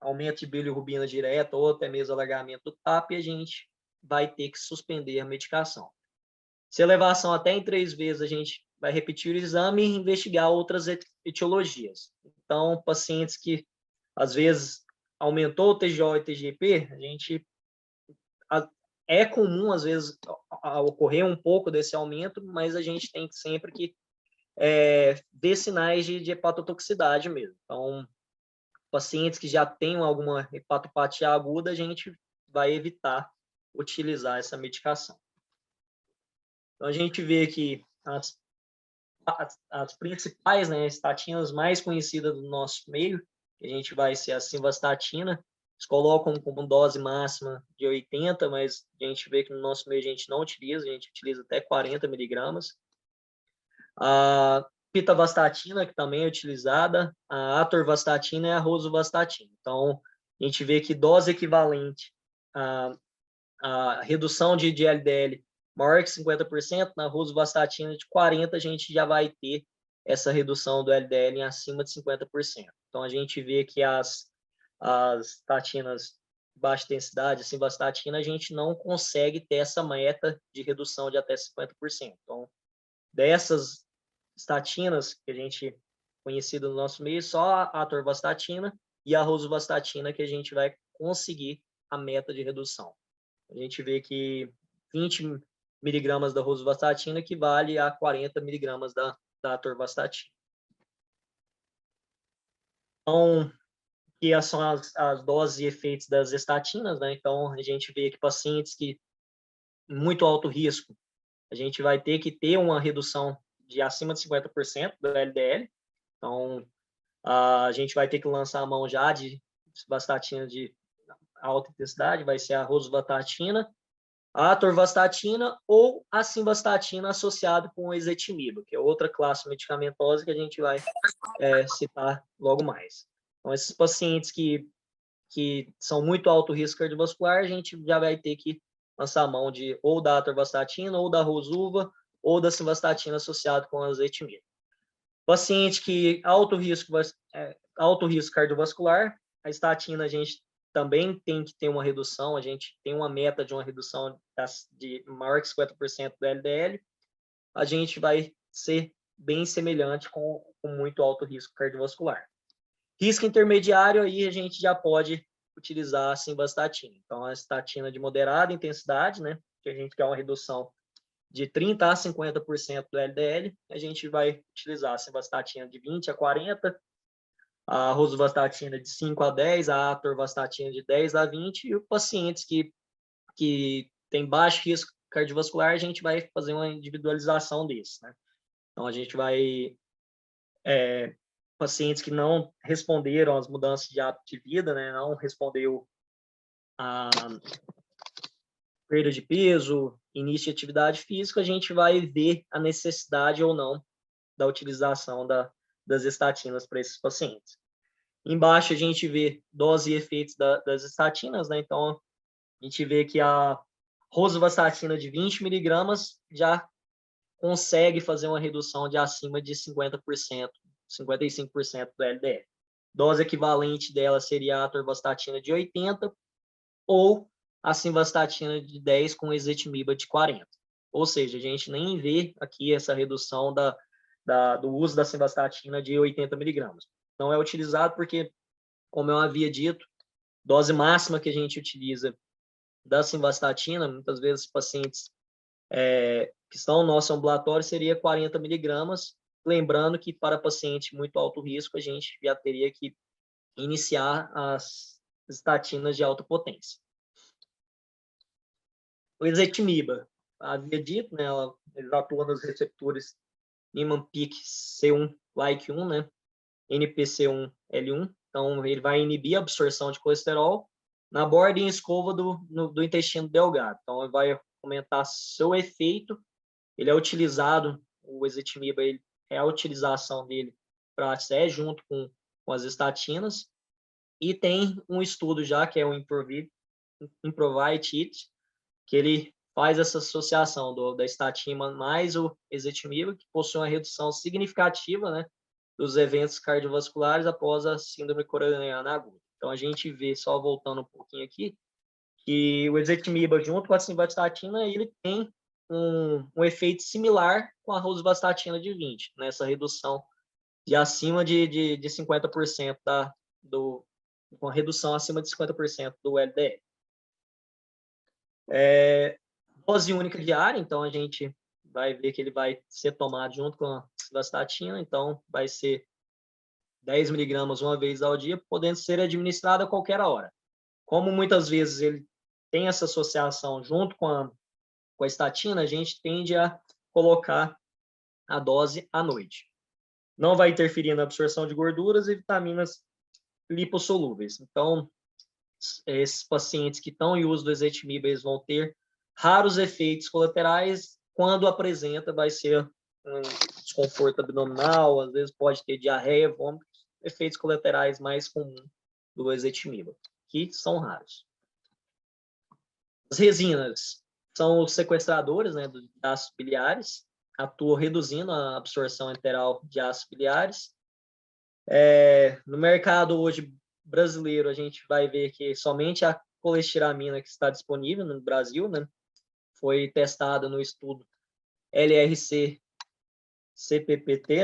[SPEAKER 3] aumento de bilirrubina direta ou até mesmo alargamento do TAP, a gente vai ter que suspender a medicação. Se a elevação até em 3 vezes, a gente vai repetir o exame e investigar outras etiologias. Então, pacientes que, às vezes, aumentou o TGO e TGP, é comum, às vezes, ocorrer um pouco desse aumento, mas a gente tem sempre que ver sinais de hepatotoxicidade mesmo. Então, pacientes que já tenham alguma hepatopatia aguda, a gente vai evitar utilizar essa medicação. Então, a gente vê que as principais, né, estatinas mais conhecidas do nosso meio, que a gente vai ser a simvastatina, eles colocam como dose máxima de 80, mas a gente vê que no nosso meio a gente não utiliza, a gente utiliza até 40 miligramas. A pitavastatina, que também é utilizada, a atorvastatina e a rosuvastatina. Então, a gente vê que dose equivalente a redução de LDL maior que 50%, na rosuvastatina de 40%, a gente já vai ter essa redução do LDL em acima de 50%. Então, a gente vê que as estatinas de baixa densidade, a simvastatina, a gente não consegue ter essa meta de redução de até 50%. Então, dessas estatinas que a gente conhecida no nosso meio, só a atorvastatina e a rosuvastatina que a gente vai conseguir a meta de redução. A gente vê que 20 miligramas da rosuvastatina equivale a 40 miligramas da atorvastatina. Então, que são as doses e efeitos das estatinas, né? Então, a gente vê que pacientes que muito alto risco, a gente vai ter que ter uma redução de acima de 50% do LDL. Então, a gente vai ter que lançar a mão já de vastatina de alta intensidade, vai ser a rosuvastatina, a atorvastatina ou a simvastatina associada com o ezetimibe, que é outra classe medicamentosa que a gente vai citar logo mais. Então, esses pacientes que são muito alto risco cardiovascular, a gente já vai ter que lançar a mão ou da atorvastatina, ou da rosuva, ou da simvastatina associado com a ezetimibe. Paciente que alto risco cardiovascular, a estatina a gente também tem que ter uma redução, a gente tem uma meta de uma redução de maior que 50% do LDL, a gente vai ser bem semelhante com muito alto risco cardiovascular. Risco intermediário, aí a gente já pode utilizar a simvastatina. Então, a estatina de moderada intensidade, né, que a gente quer uma redução de 30% a 50% do LDL, a gente vai utilizar a simvastatina de 20% a 40%, a rosuvastatina de 5% a 10%, a atorvastatina de 10% a 20%, e os pacientes que que tem baixo risco cardiovascular, a gente vai fazer uma individualização desse, né? Então, a gente vai... pacientes que não responderam às mudanças de hábito de vida, né? Não respondeu a perda de peso, início de atividade física, a gente vai ver a necessidade ou não da utilização das estatinas para esses pacientes. Embaixo a gente vê dose e efeitos das estatinas, né? Então, a gente vê que a rosuvastatina de 20 miligramas já consegue fazer uma redução de acima de 50%, 55% do LDL. Dose equivalente dela seria a atorvastatina de 80 ou a simvastatina de 10 com ezetimiba de 40. Ou seja, a gente nem vê aqui essa redução do uso da simvastatina de 80 miligramas. Não é utilizado porque, como eu havia dito, dose máxima que a gente utiliza da simvastatina, muitas vezes pacientes que estão no nosso ambulatório, seria 40 miligramas, lembrando que para paciente muito alto risco, a gente já teria que iniciar as estatinas de alta potência. O ezetimiba, havia dito, né, ele atua nos receptores Niemann-Pick C1, like 1, né, NPC1L1, então ele vai inibir a absorção de colesterol na borda e em escova do intestino delgado. Então, ele vai aumentar seu efeito. Ele é utilizado, o ezetimiba, a utilização dele para junto com as estatinas. E tem um estudo já, que é o Improvite-It, que ele faz essa associação da estatina mais o ezetimiba, que possui uma redução significativa, né, dos eventos cardiovasculares após a síndrome coronariana aguda. Então, a gente vê, só voltando um pouquinho aqui, que o ezetimiba, junto com a simvastatina, ele tem um efeito similar com a rosuvastatina de 20, nessa redução de acima de 50% com a redução acima de 50% do LDL. Dose única diária, então a gente vai ver que ele vai ser tomado junto com a simvastatina, então vai ser 10 miligramas uma vez ao dia, podendo ser administrado a qualquer hora. Como muitas vezes ele tem essa associação junto com a estatina, a gente tende a colocar a dose à noite. Não vai interferir na absorção de gorduras e vitaminas lipossolúveis. Então, esses pacientes que estão em uso do ezetimiba, eles vão ter raros efeitos colaterais. Quando apresenta, vai ser um desconforto abdominal, às vezes pode ter diarreia, vômito, efeitos colaterais mais comuns do ezetimiba, que são raros. As resinas são os sequestradores, né, dos ácidos biliares, atuam reduzindo a absorção enteral de ácidos biliares. No mercado hoje brasileiro, a gente vai ver que somente a colestiramina que está disponível no Brasil, né, foi testada no estudo LRC-CPPT,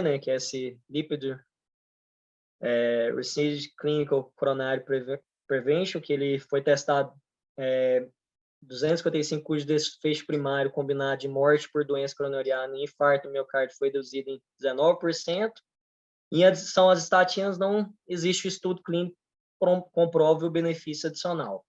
[SPEAKER 3] né, que é esse Lipid Research Clinical Coronary Prevention, que ele foi testado 255 cujo desfecho primário combinado de morte por doença coronariana e infarto do miocárdio foi reduzido em 19%. Em adição às estatinas, não existe estudo clínico que comprove o benefício adicional.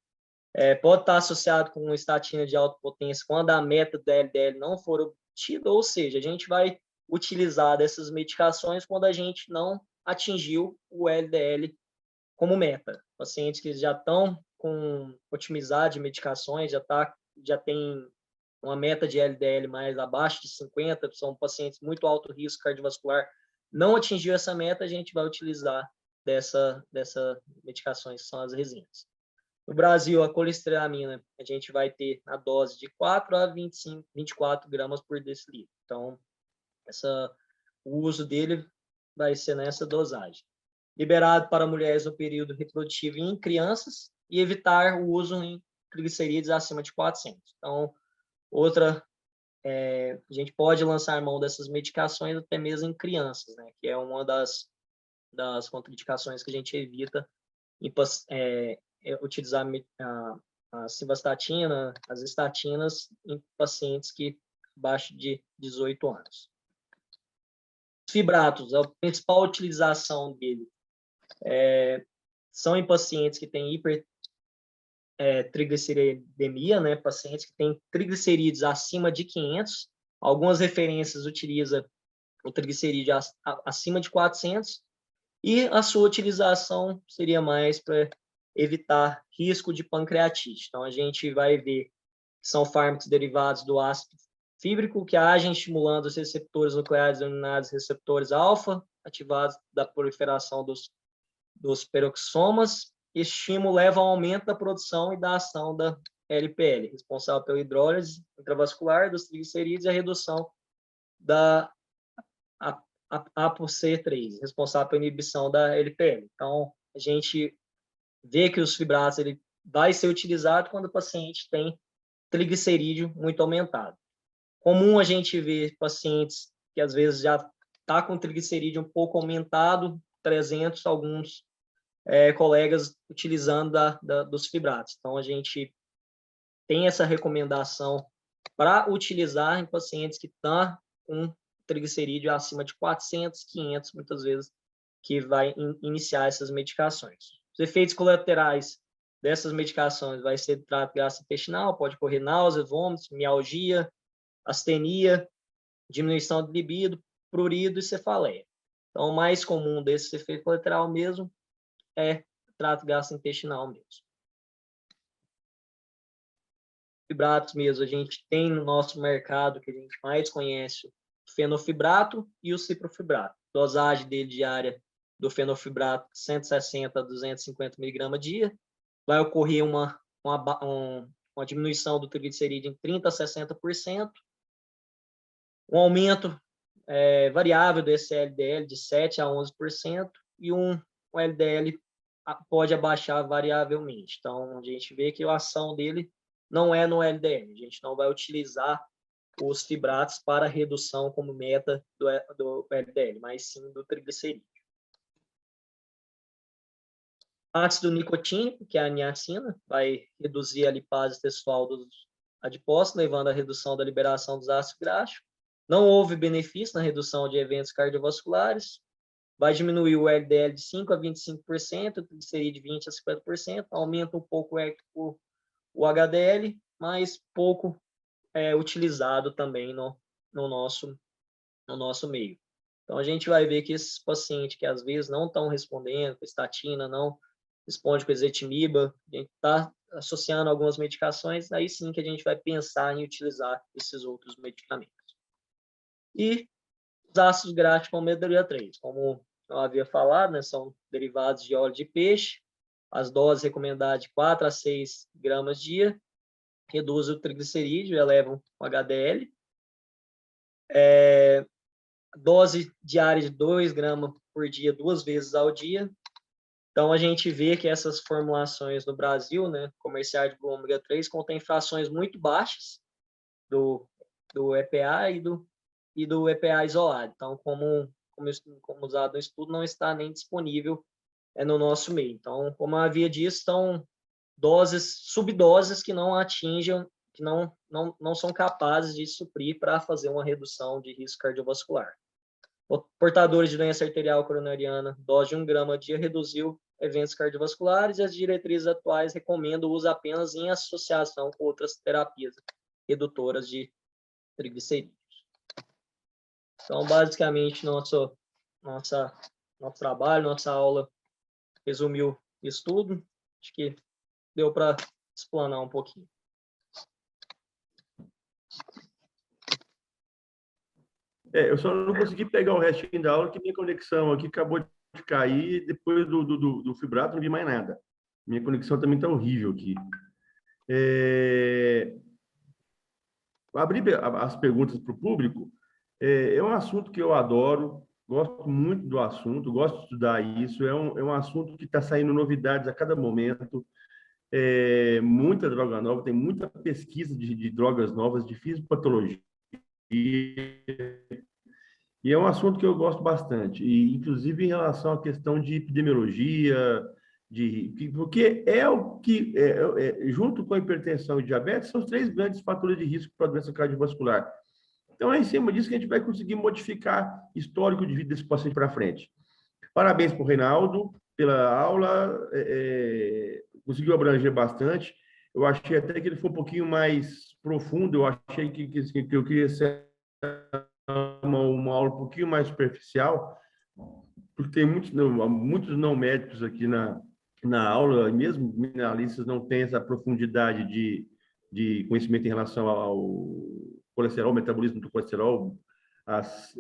[SPEAKER 3] Pode estar associado com uma estatina de alta potência quando a meta do LDL não for obtida, ou seja, a gente vai utilizar dessas medicações quando a gente não atingiu o LDL como meta. Pacientes que já estão com otimizado de medicações, já tem uma meta de LDL mais abaixo de 50, são pacientes muito alto risco cardiovascular, não atingiu essa meta, a gente vai utilizar dessa medicações, que são as resinas. No Brasil, a colestiramina, a gente vai ter a dose de 4 a 24 gramas por decilitro. Então, o uso dele vai ser nessa dosagem. Liberado para mulheres no período reprodutivo e em crianças, e evitar o uso em glicerídeos acima de 400. Então, a gente pode lançar mão dessas medicações até mesmo em crianças, né? Que é uma das contraindicações que a gente evita utilizar a simvastatina, as estatinas em pacientes que abaixo de 18 anos. Os fibratos, a principal utilização dele são em pacientes que têm trigliceridemia, né, pacientes que têm triglicerídeos acima de 500. Algumas referências utilizam o triglicerídeo acima de 400, e a sua utilização seria mais para evitar risco de pancreatite. Então, a gente vai ver que são fármacos derivados do ácido fíbrico que agem estimulando os receptores nucleares denominados receptores alfa, ativados da proliferação dos peroxisomas. Esse estímulo leva ao aumento da produção e da ação da LPL, responsável pela hidrólise intravascular dos triglicerídeos e a redução da ApoC3, responsável pela inibição da LPL. Então, a gente vê que os fibratos ele vai ser utilizado quando o paciente tem triglicerídeo muito aumentado. Comum a gente ver pacientes que às vezes já está com triglicerídeo um pouco aumentado, 300, alguns colegas utilizando dos fibratos. Então, a gente tem essa recomendação para utilizar em pacientes que estão com triglicerídeo acima de 400, 500, muitas vezes, que vai iniciar essas medicações. Os efeitos colaterais dessas medicações vai ser trato gastrointestinal, pode ocorrer náusea, vômitos, mialgia, astenia, diminuição de libido, prurido e cefaleia. Então, o mais comum desse efeito colateral mesmo é trato gastrointestinal mesmo. Fibratos mesmo, a gente tem no nosso mercado, que a gente mais conhece, o fenofibrato e o ciprofibrato. Dosagem dele diária do fenofibrato, 160 a 250 mg dia. Vai ocorrer uma diminuição do triglicerídeo em 30% a 60%. Um aumento variável desse LDL de 7% a 11%. E um LDL pode abaixar variavelmente. Então, a gente vê que a ação dele não é no LDL. A gente não vai utilizar os fibratos para redução como meta do LDL, mas sim do triglicerídeo. Ácido nicotínico, que é a niacina, vai reduzir a lipase textual dos adipócitos, levando à redução da liberação dos ácidos graxos. Não houve benefício na redução de eventos cardiovasculares. Vai diminuir o LDL de 5% a 25%, o triglicerídeo de 20% a 50%, aumenta um pouco o HDL, mas pouco utilizado também no nosso meio. Então, a gente vai ver que esses pacientes que às vezes não estão respondendo com estatina, não responde com ezetimiba, a gente está associando algumas medicações, aí sim que a gente vai pensar em utilizar esses outros medicamentos. E os ácidos graxos com ômega 3, como eu havia falado, né, são derivados de óleo de peixe, as doses recomendadas de 4 a 6 gramas dia, reduz o triglicerídeo, elevam o HDL. Dose diária de 2 gramas por dia, 2 vezes ao dia. Então, a gente vê que essas formulações no Brasil, né, comerciais de ômega 3, contêm frações muito baixas do EPA e do EPA isolado. Então, como usado no estudo, não está nem disponível no nosso meio. Então, como eu havia dito, são subdoses que não atingem, que não são capazes de suprir para fazer uma redução de risco cardiovascular. Portadores de doença arterial coronariana, dose de 1 grama dia reduziu eventos cardiovasculares, e as diretrizes atuais recomendam o uso apenas em associação com outras terapias redutoras de triglicerídeos. Então, basicamente, nosso trabalho, nossa aula resumiu isso tudo. Acho que deu para explanar um pouquinho.
[SPEAKER 2] Eu só não consegui pegar o restinho da aula, que minha conexão aqui acabou de cair. Depois do fibrato, não vi mais nada. Minha conexão também está horrível aqui. Abrir as perguntas para o público é um assunto que eu adoro, gosto muito do assunto, gosto de estudar isso. É um assunto que está saindo novidades a cada momento. Muita droga nova, tem muita pesquisa de drogas novas, de fisiopatologia. E é um assunto que eu gosto bastante, e inclusive em relação à questão de epidemiologia, porque é o que, junto com a hipertensão e diabetes, são os 3 grandes fatores de risco para a doença cardiovascular. Então, é em cima disso que a gente vai conseguir modificar o histórico de vida desse paciente para frente. Parabéns para o Reinaldo pela aula. conseguiu abranger bastante. Eu achei até que ele foi um pouquinho mais profundo. Eu achei que eu queria ser uma aula um pouquinho mais superficial, porque tem muitos não médicos aqui na aula, e mesmo mineralistas não têm essa profundidade de conhecimento em relação ao colesterol, metabolismo do colesterol, as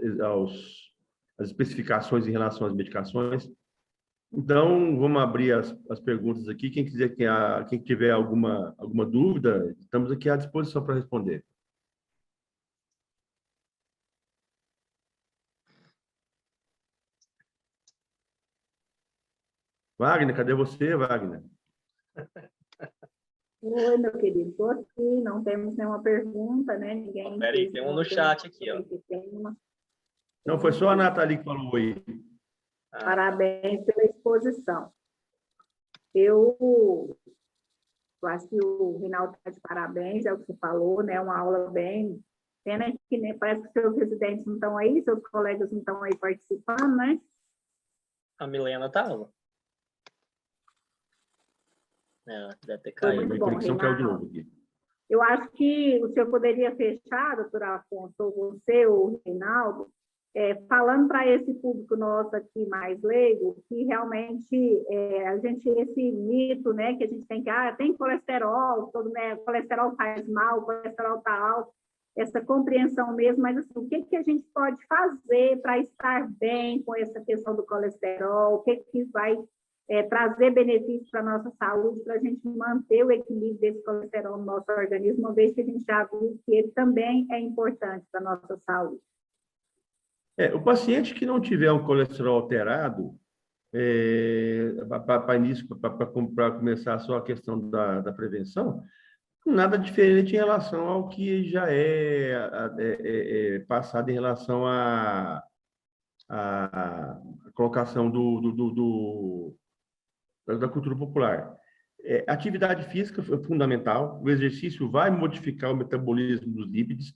[SPEAKER 2] especificações em relação às medicações. Então, vamos abrir as perguntas aqui. Quem quiser, quem tiver alguma dúvida, estamos aqui à disposição para responder. Wagner, cadê você, Wagner?
[SPEAKER 1] Oi, meu querido, estou aqui, não temos nenhuma pergunta, né? Ninguém.
[SPEAKER 3] Peraí, tem um no chat aqui, ó.
[SPEAKER 2] Não, foi só a Nathalie que falou oi.
[SPEAKER 1] Parabéns pela exposição. Eu acho que o Rinaldo está de parabéns, é o que você falou, né? Uma aula bem. Pena que né, parece que seus residentes não estão aí, seus colegas não estão aí participando, né?
[SPEAKER 3] A Milena estava. Deve ter
[SPEAKER 1] Foi
[SPEAKER 3] caído.
[SPEAKER 1] muito
[SPEAKER 2] Minha
[SPEAKER 1] bom,
[SPEAKER 2] conexão caiu de
[SPEAKER 1] Rinaldo.
[SPEAKER 2] novo aqui.
[SPEAKER 1] Eu acho que o senhor poderia fechar, doutor Afonso, ou você, ou o Reinaldo, falando para esse público nosso aqui mais leigo, que realmente esse mito, né, que a gente tem tem colesterol, colesterol faz mal, o colesterol está alto, essa compreensão mesmo, mas assim, o que a gente pode fazer para estar bem com essa questão do colesterol, o que vai trazer benefícios para a nossa saúde, para a gente manter o equilíbrio desse colesterol no nosso organismo, uma vez que a gente já viu que ele também é importante para a nossa saúde.
[SPEAKER 2] O paciente que não tiver um colesterol alterado, para começar só a questão da prevenção, nada diferente em relação ao que já passado em relação à colocação da cultura popular. Atividade física é fundamental, o exercício vai modificar o metabolismo dos lípides,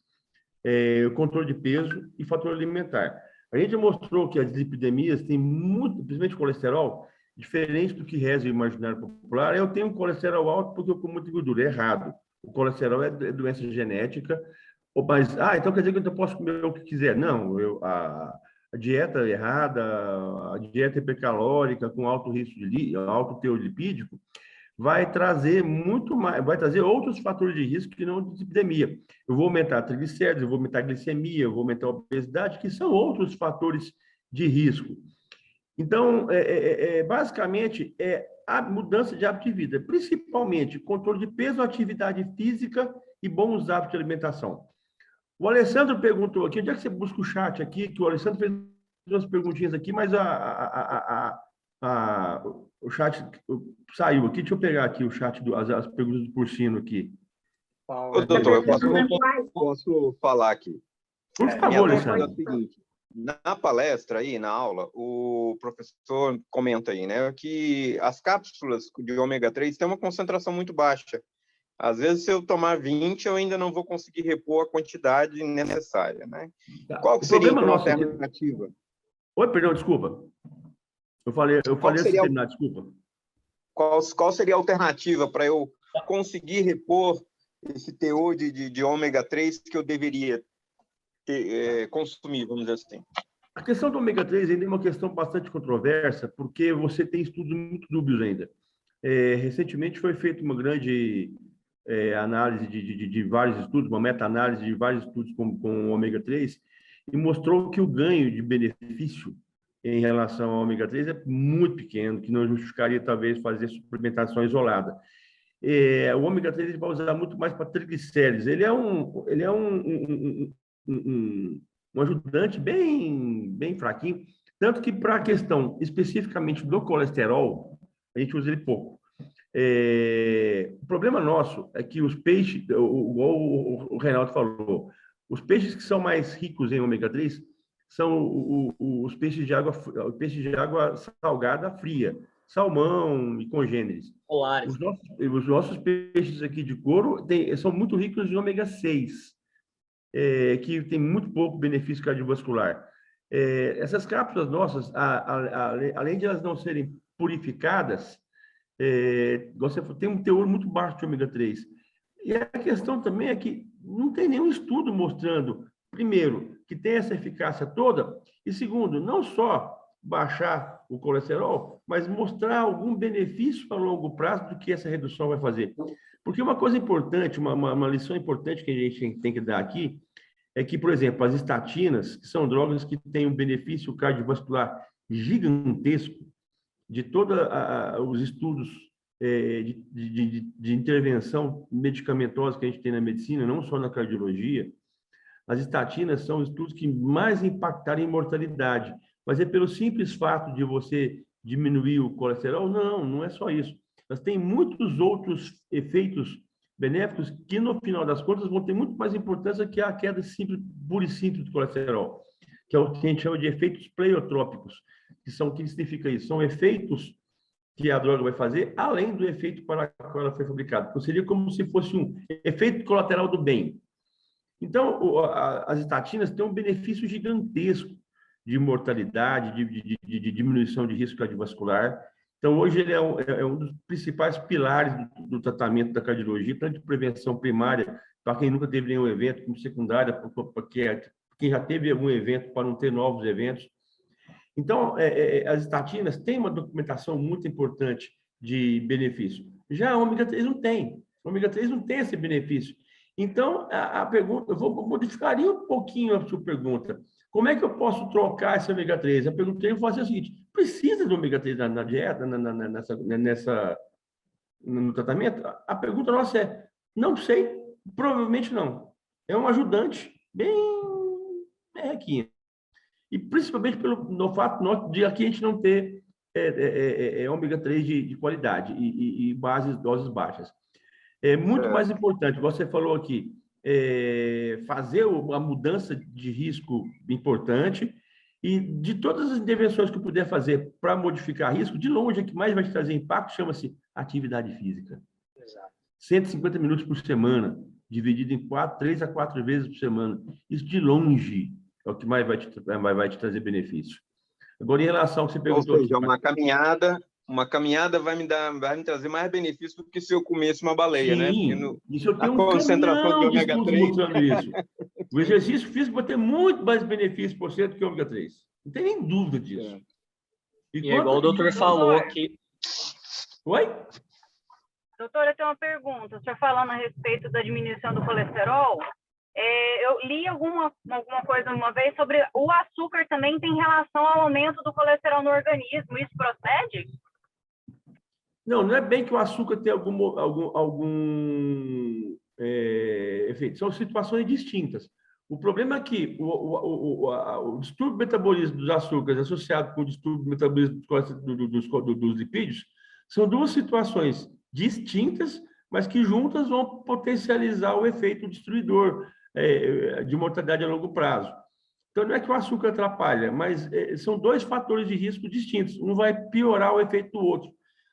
[SPEAKER 2] o controle de peso e fator alimentar. A gente mostrou que as dislipidemias têm muito, principalmente o colesterol, diferente do que reza o imaginário popular. Eu tenho um colesterol alto porque eu como muita gordura. É errado. O colesterol é doença genética. Mas, então quer dizer que eu posso comer o que quiser. Não, a dieta errada, a dieta hipercalórica com alto risco alto teor lipídico, vai trazer muito mais, vai trazer outros fatores de risco que não a dislipidemia. Eu vou aumentar a triglicéridos, eu vou aumentar a glicemia, eu vou aumentar a obesidade, que são outros fatores de risco. Então, basicamente, a mudança de hábito de vida, principalmente controle de peso, atividade física e bons hábitos de alimentação. O Alessandro perguntou aqui, onde é que você busca o chat aqui? Que o Alessandro fez umas perguntinhas aqui, mas o chat saiu aqui. Deixa eu pegar aqui o chat, as perguntas do Porcino aqui.
[SPEAKER 4] Ô, doutor, eu posso falar aqui.
[SPEAKER 2] Por favor, Alessandro.
[SPEAKER 4] É o seguinte, na palestra aí, na aula, o professor comenta aí, né, que as cápsulas de ômega 3 têm uma concentração muito baixa. Às vezes, se eu tomar 20, eu ainda não vou conseguir repor a quantidade necessária, né? Qual que seria a alternativa?
[SPEAKER 2] Oi, perdão, desculpa. Eu falei assim, terminar, desculpa.
[SPEAKER 4] Qual seria a alternativa para eu conseguir repor esse teor de ômega 3 que eu deveria consumir, vamos dizer assim?
[SPEAKER 2] A questão do ômega 3 ainda é uma questão bastante controversa, porque você tem estudos muito dúbios ainda. Recentemente foi feita uma grande análise de vários estudos, uma meta-análise de vários estudos com o ômega 3, e mostrou que o ganho de benefício em relação ao ômega 3 é muito pequeno, que não justificaria, talvez, fazer suplementação isolada. O ômega 3 ele vai usar muito mais para triglicéridos. Ele é um ajudante bem fraquinho, tanto que para a questão especificamente do colesterol, a gente usa ele pouco. O problema nosso é que os peixes, igual o Reinaldo falou, os peixes que são mais ricos em ômega 3 são os peixes de água salgada fria, salmão e congêneres. Os nossos peixes aqui de couro são muito ricos em ômega 6, que tem muito pouco benefício cardiovascular. Essas cápsulas nossas, além de elas não serem purificadas, você tem um teor muito baixo de ômega 3. E a questão também é que não tem nenhum estudo mostrando, primeiro, que tem essa eficácia toda, e segundo, não só baixar o colesterol, mas mostrar algum benefício a longo prazo do que essa redução vai fazer. Porque uma coisa importante, uma lição importante que a gente tem que dar aqui, é que, por exemplo, as estatinas, que são drogas que têm um benefício cardiovascular gigantesco, de todos os estudos de intervenção medicamentosa que a gente tem na medicina, não só na cardiologia, as estatinas são estudos que mais impactaram em mortalidade. Mas é pelo simples fato de você diminuir o colesterol? Não, não é só isso. Mas tem muitos outros efeitos benéficos que, no final das contas, vão ter muito mais importância que a queda simples, pura e simples do colesterol, que é o que a gente chama de efeitos pleiotrópicos. O que significa isso? São efeitos que a droga vai fazer, além do efeito para o qual ela foi fabricada. Então, seria como se fosse um efeito colateral do bem. Então, as estatinas têm um benefício gigantesco de mortalidade, de diminuição de risco cardiovascular. Então, hoje ele é um dos principais pilares do tratamento da cardiologia, tanto de prevenção primária, para quem nunca teve nenhum evento, como secundária, para quem já teve algum evento, para não ter novos eventos. Então, as estatinas têm uma documentação muito importante de benefício. Já a ômega 3 não tem. A ômega 3 não tem esse benefício. Então, a pergunta, modificaria um pouquinho a sua pergunta. Como é que eu posso trocar esse ômega 3? A pergunta que eu vou fazer é a seguinte: precisa de ômega 3 na dieta, no tratamento? A pergunta nossa é: não sei, provavelmente não. É um ajudante bem aqui. E principalmente no fato de aqui a gente não ter ômega 3 de qualidade e doses baixas. É muito mais importante, você falou aqui, fazer a mudança de risco importante, e de todas as intervenções que eu puder fazer para modificar risco, de longe, a que mais vai te trazer impacto chama-se atividade física.
[SPEAKER 3] Exato.
[SPEAKER 2] 150 minutos por semana, dividido em 3 a 4 vezes por semana. Isso de longe é o que mais vai te trazer benefício. Agora, em relação ao que você perguntou...
[SPEAKER 4] Ou seja, uma caminhada vai me trazer mais benefício do que se eu comesse uma baleia,
[SPEAKER 2] Sim,
[SPEAKER 4] né?
[SPEAKER 2] Isso eu tenho um
[SPEAKER 4] concentração de ômega 3
[SPEAKER 2] mostrando isso. O exercício físico vai ter muito mais benefício por cento que o ômega 3. Não tem nem dúvida disso.
[SPEAKER 3] E igual o doutor falou aqui...
[SPEAKER 2] Oi?
[SPEAKER 5] Doutora, eu tenho uma pergunta. O senhor falando a respeito da diminuição do colesterol, eu li alguma coisa uma vez sobre o açúcar também tem relação ao aumento do colesterol no organismo. Isso procede?
[SPEAKER 2] Não é bem que o açúcar tem algum efeito. São situações distintas. O problema é que o distúrbio do metabolismo dos açúcares associado com o distúrbio do metabolismo dos lipídios são duas situações distintas, mas que juntas vão potencializar o efeito destruidor de mortalidade a longo prazo. Então, não é que o açúcar atrapalha, mas são dois fatores de risco distintos. Um vai piorar o efeito do outro,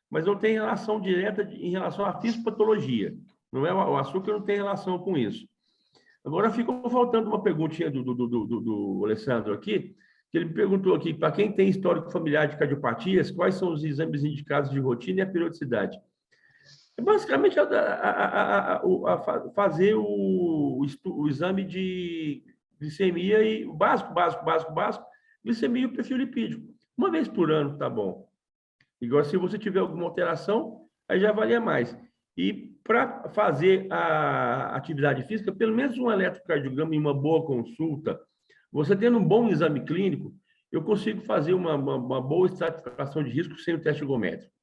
[SPEAKER 2] mas não tem relação direta em relação à fisiopatologia. Não é, o açúcar não tem relação com isso. Agora, ficou faltando uma perguntinha do Alessandro aqui, que ele me perguntou aqui, para quem tem histórico familiar de cardiopatias, quais são os exames indicados de rotina e a periodicidade? Basicamente, fazer o exame de glicemia e o básico, glicemia e o perfil lipídico. Uma vez por ano, tá bom. Igual se você tiver alguma alteração, aí já valia mais. E para fazer a atividade física, pelo menos um eletrocardiograma em uma boa consulta, você tendo um bom exame clínico, eu consigo fazer uma boa estratificação de risco sem o teste ergométrico.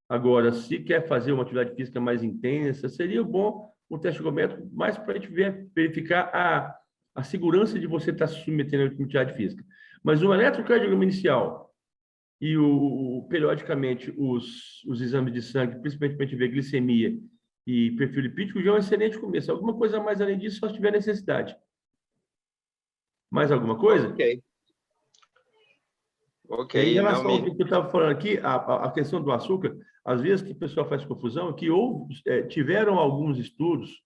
[SPEAKER 2] Agora, se quer fazer uma atividade física mais intensa, seria bom o teste ergométrico, mais para a gente verificar a segurança de você estar se submetendo à atividade física. Mas o eletrocardiograma inicial e periodicamente os exames de sangue, principalmente para a gente ver glicemia e perfil lipídico, já é um excelente começo. Alguma coisa mais além disso, só se tiver necessidade. Mais alguma coisa?
[SPEAKER 4] Ok.
[SPEAKER 2] Em relação ao que eu estava falando aqui, a questão do açúcar, às vezes que o pessoal faz confusão, é que tiveram alguns estudos,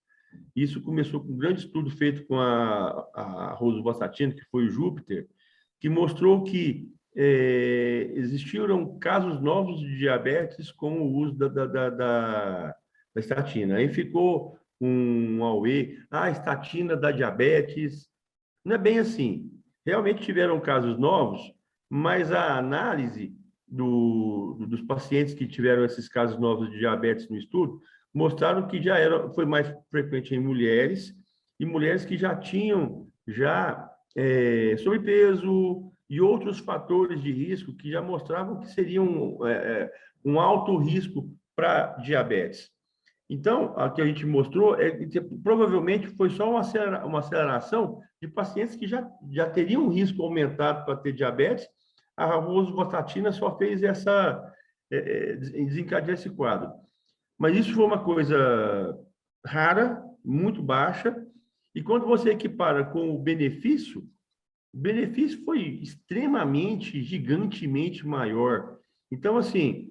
[SPEAKER 2] isso começou com um grande estudo feito com a rosuvastatina, que foi o Júpiter, que mostrou que existiram casos novos de diabetes com o uso da estatina. Aí ficou um auê, estatina da diabetes. Não é bem assim. Realmente tiveram casos novos, mas a análise dos pacientes que tiveram esses casos novos de diabetes no estudo mostraram que foi mais frequente em mulheres, e mulheres que já tinham sobrepeso e outros fatores de risco que já mostravam que seriam um alto risco para diabetes. Então, o que a gente mostrou é que provavelmente foi só uma aceleração de pacientes que já teriam um risco aumentado para ter diabetes. A rosuvastatina só fez desencadear esse quadro. Mas isso foi uma coisa rara, muito baixa, e quando você equipara com o benefício foi extremamente, gigantemente maior. Então, assim,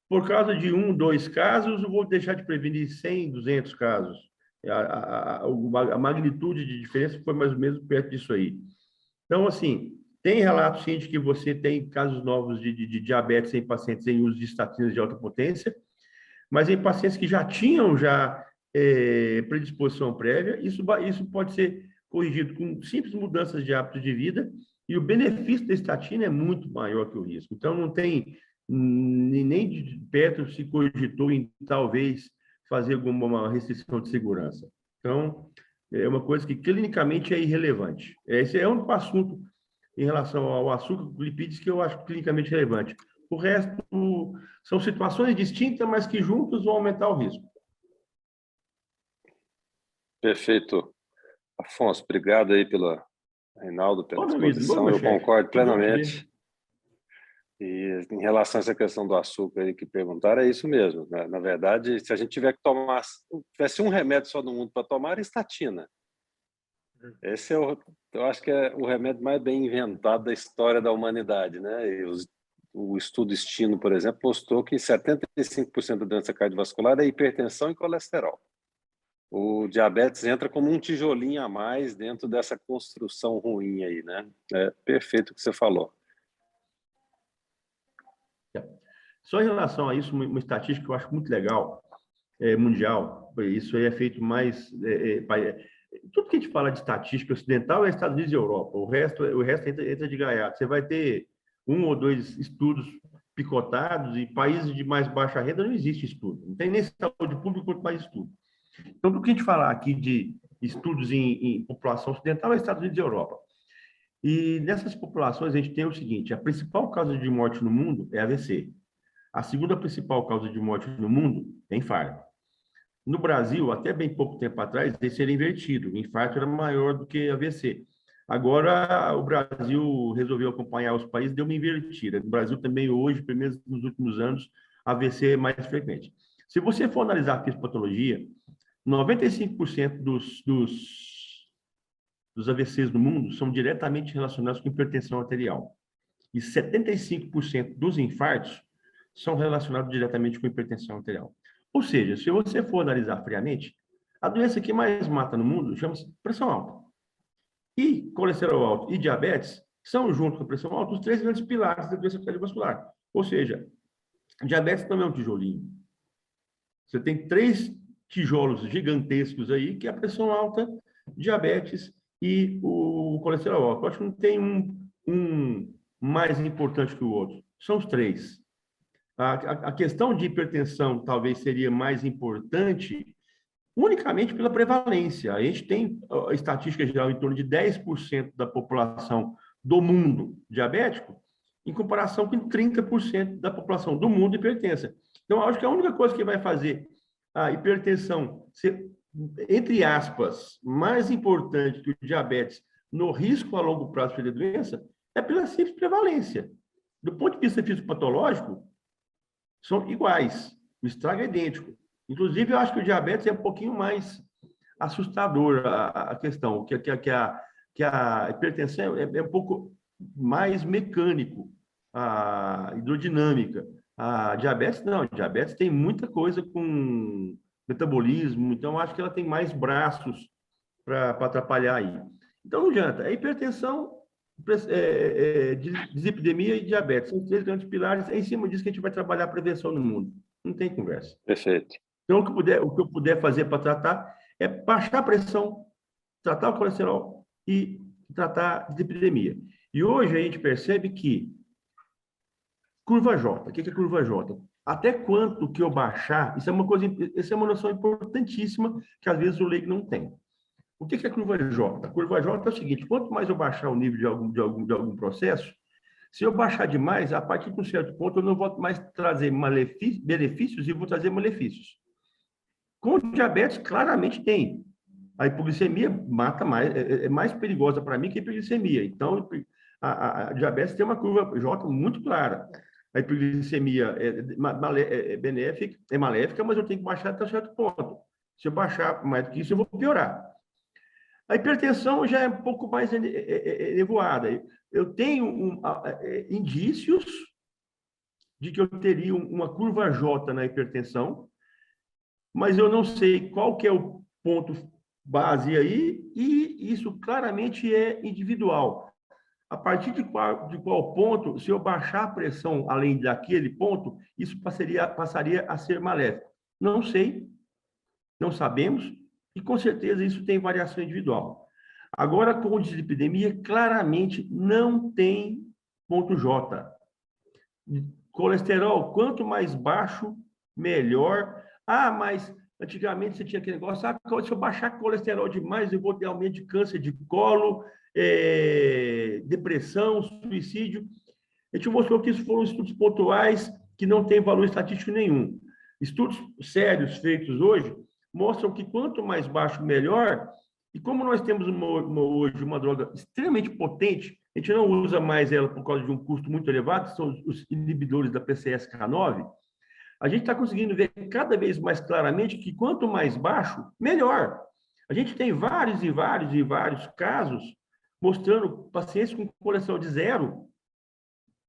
[SPEAKER 2] por causa de 1, 2 casos, eu vou deixar de prevenir 100, 200 casos. A magnitude de diferença foi mais ou menos perto disso aí. Então, assim, tem relatos, sim, de que você tem casos novos de diabetes em pacientes em uso de estatinas de alta potência, mas em pacientes que já tinham predisposição prévia, isso pode ser corrigido com simples mudanças de hábitos de vida, e o benefício da estatina é muito maior que o risco. Então, não tem nem de perto se cogitou em talvez fazer alguma restrição de segurança. Então, é uma coisa que clinicamente é irrelevante. Esse é o único assunto em relação ao açúcar e lipídios que eu acho clinicamente relevante. O resto são situações distintas, mas que juntos vão aumentar o risco.
[SPEAKER 6] Perfeito. Afonso, obrigado aí Reinaldo, pela exposição. Eu concordo plenamente. E em relação a essa questão do açúcar aí que perguntaram, é isso mesmo. Na verdade, se a gente tivesse um remédio só no mundo para tomar, era estatina. Esse eu acho que é o remédio mais bem inventado da história da humanidade, né? O estudo Stino, por exemplo, mostrou que 75% da doença cardiovascular é hipertensão e colesterol. O diabetes entra como um tijolinho a mais dentro dessa construção ruim aí, né? É perfeito o que você falou.
[SPEAKER 2] Só em relação a isso, uma estatística que eu acho muito legal, mundial, isso aí é feito mais... tudo que a gente fala de estatística ocidental é Estados Unidos e Europa, o resto entra de gaiato. Você vai ter 1 ou 2 estudos picotados, e países de mais baixa renda não existe estudo. Não tem nem saúde pública quanto mais estudo. Então, do que a gente falar aqui de estudos em população ocidental é Estados Unidos e Europa. E nessas populações a gente tem o seguinte: a principal causa de morte no mundo é AVC. A segunda principal causa de morte no mundo é infarto. No Brasil, até bem pouco tempo atrás, esse era invertido. O infarto era maior do que AVC. Agora, o Brasil resolveu acompanhar os países, deu uma invertida. No Brasil também, hoje, pelo menos nos últimos anos, AVC é mais frequente. Se você for analisar a fisiopatologia, 95% dos AVCs no mundo são diretamente relacionados com hipertensão arterial. E 75% dos infartos são relacionados diretamente com hipertensão arterial. Ou seja, se você for analisar friamente, a doença que mais mata no mundo chama-se pressão alta. E colesterol alto e diabetes são, junto com a pressão alta, os 3 grandes pilares da doença cardiovascular. Ou seja, diabetes não é um tijolinho. Você tem 3 tijolos gigantescos aí, que é a pressão alta, diabetes e o colesterol alto. Eu acho que não tem um mais importante que o outro. São os 3. A questão de hipertensão talvez seria mais importante unicamente pela prevalência. A gente tem a estatística geral em torno de 10% da população do mundo diabético, em comparação com 30% da população do mundo hipertensa. Então, acho que a única coisa que vai fazer a hipertensão ser, entre aspas, mais importante que o diabetes no risco a longo prazo de doença é pela simples prevalência. Do ponto de vista fisiopatológico, são iguais, o estrago é idêntico. Inclusive, eu acho que o diabetes é um pouquinho mais assustador a questão, que a hipertensão é um pouco mais mecânico, a hidrodinâmica. A diabetes não, a diabetes tem muita coisa com metabolismo, então acho que ela tem mais braços para atrapalhar aí. Então não adianta, a hipertensão dislipidemia e diabetes. São os 3 grandes pilares. É em cima disso que a gente vai trabalhar a prevenção no mundo. Não tem conversa.
[SPEAKER 6] Perfeito.
[SPEAKER 2] Então, o que eu puder fazer para tratar é baixar a pressão, tratar o colesterol e tratar a dislipidemia. E hoje a gente percebe que curva J. O que é curva J? Até quanto que eu baixar, isso é uma noção importantíssima que às vezes o leigo não tem. O que é curva J? A curva J é o seguinte: quanto mais eu baixar o nível de algum processo, se eu baixar demais, a partir de um certo ponto eu não vou mais trazer benefícios e vou trazer malefícios. Com o diabetes, claramente tem. A hipoglicemia mata mais, é mais perigosa para mim que a hipoglicemia. Então, a diabetes tem uma curva J muito clara. A hipoglicemia é benéfica, é maléfica, mas eu tenho que baixar até um certo ponto. Se eu baixar mais do que isso, eu vou piorar. A hipertensão já é um pouco mais nevoada. Eu tenho indícios de que eu teria uma curva J na hipertensão, mas eu não sei qual que é o ponto base aí, e isso claramente é individual. A partir de qual ponto, se eu baixar a pressão além daquele ponto, isso passaria a ser maléfico? Não sei, não sabemos, e com certeza isso tem variação individual. Agora, com a dislipidemia, claramente não tem ponto J. Colesterol, quanto mais baixo, melhor. Ah, mas antigamente você tinha aquele negócio, se eu baixar colesterol demais, eu vou ter aumento de câncer de colo, depressão, suicídio. A gente mostrou que isso foram estudos pontuais que não têm valor estatístico nenhum. Estudos sérios feitos hoje mostram que quanto mais baixo, melhor. E como nós temos hoje uma droga extremamente potente, a gente não usa mais ela por causa de um custo muito elevado, que são os inibidores da PCSK9, a gente está conseguindo ver cada vez mais claramente que quanto mais baixo, melhor. A gente tem vários e vários e vários casos mostrando pacientes com colesterol de 0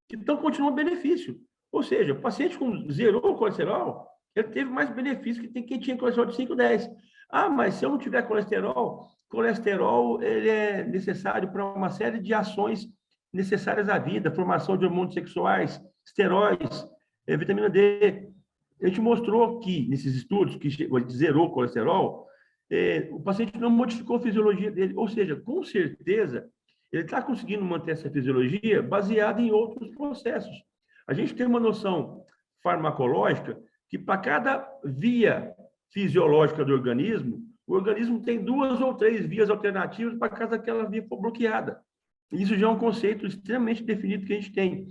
[SPEAKER 2] que estão continuando benefício. Ou seja, o paciente com zerou o colesterol, ele teve mais benefício que quem tinha colesterol de 5, 10. Ah, mas se eu não tiver colesterol ele é necessário para uma série de ações necessárias à vida, formação de hormônios sexuais, esteroides, vitamina D. A gente mostrou que, nesses estudos, que zerou o colesterol, o paciente não modificou a fisiologia dele. Ou seja, com certeza, ele está conseguindo manter essa fisiologia baseada em outros processos. A gente tem uma noção farmacológica que, para cada via fisiológica do organismo, o organismo tem 2 ou 3 vias alternativas para caso aquela via for bloqueada. Isso já é um conceito extremamente definido que a gente tem.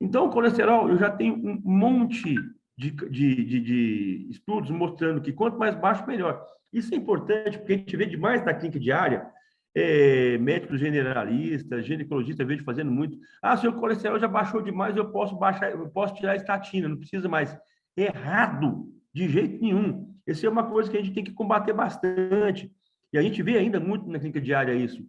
[SPEAKER 2] Então, o colesterol, eu já tenho um monte de estudos mostrando que quanto mais baixo, melhor. Isso é importante, porque a gente vê demais na clínica diária, médicos generalistas, ginecologistas, vejo fazendo muito. Ah, se o colesterol já baixou demais, eu posso tirar a estatina, não precisa mais. Errado, de jeito nenhum. Essa é uma coisa que a gente tem que combater bastante. E a gente vê ainda muito na clínica diária isso.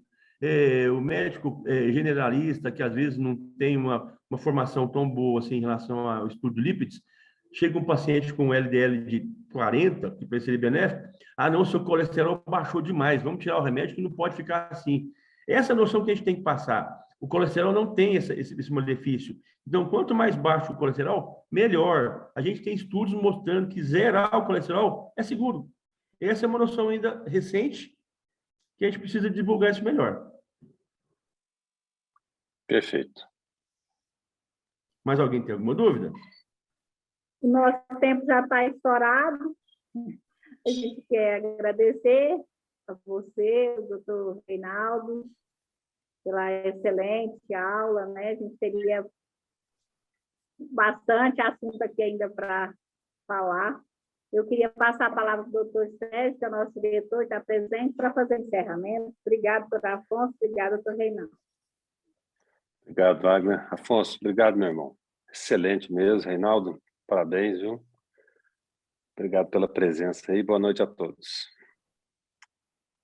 [SPEAKER 2] O médico generalista, que às vezes não tem uma formação tão boa assim, em relação ao estudo de lípides, chega um paciente com LDL de 40, que para ser benéfico, não, seu colesterol baixou demais, vamos tirar o remédio que não pode ficar assim. Essa noção que a gente tem que passar. O colesterol não tem esse malefício. Então, quanto mais baixo o colesterol, melhor. A gente tem estudos mostrando que zerar o colesterol é seguro. Essa é uma noção ainda recente que a gente precisa divulgar isso melhor.
[SPEAKER 6] Perfeito.
[SPEAKER 2] Mais alguém tem alguma dúvida?
[SPEAKER 1] O nosso tempo já está estourado. A gente quer agradecer a você, o doutor Reinaldo, pela excelente aula, né? A gente teria bastante assunto aqui ainda para falar. Eu queria passar a palavra para o doutor Sérgio, que é o nosso diretor, está presente para fazer encerramento. Obrigado, doutor Afonso. Obrigado, doutor Reinaldo.
[SPEAKER 6] Obrigado, Wagner. Afonso, obrigado, meu irmão. Excelente mesmo, Reinaldo. Parabéns, viu? Obrigado pela presença aí. Boa noite a todos.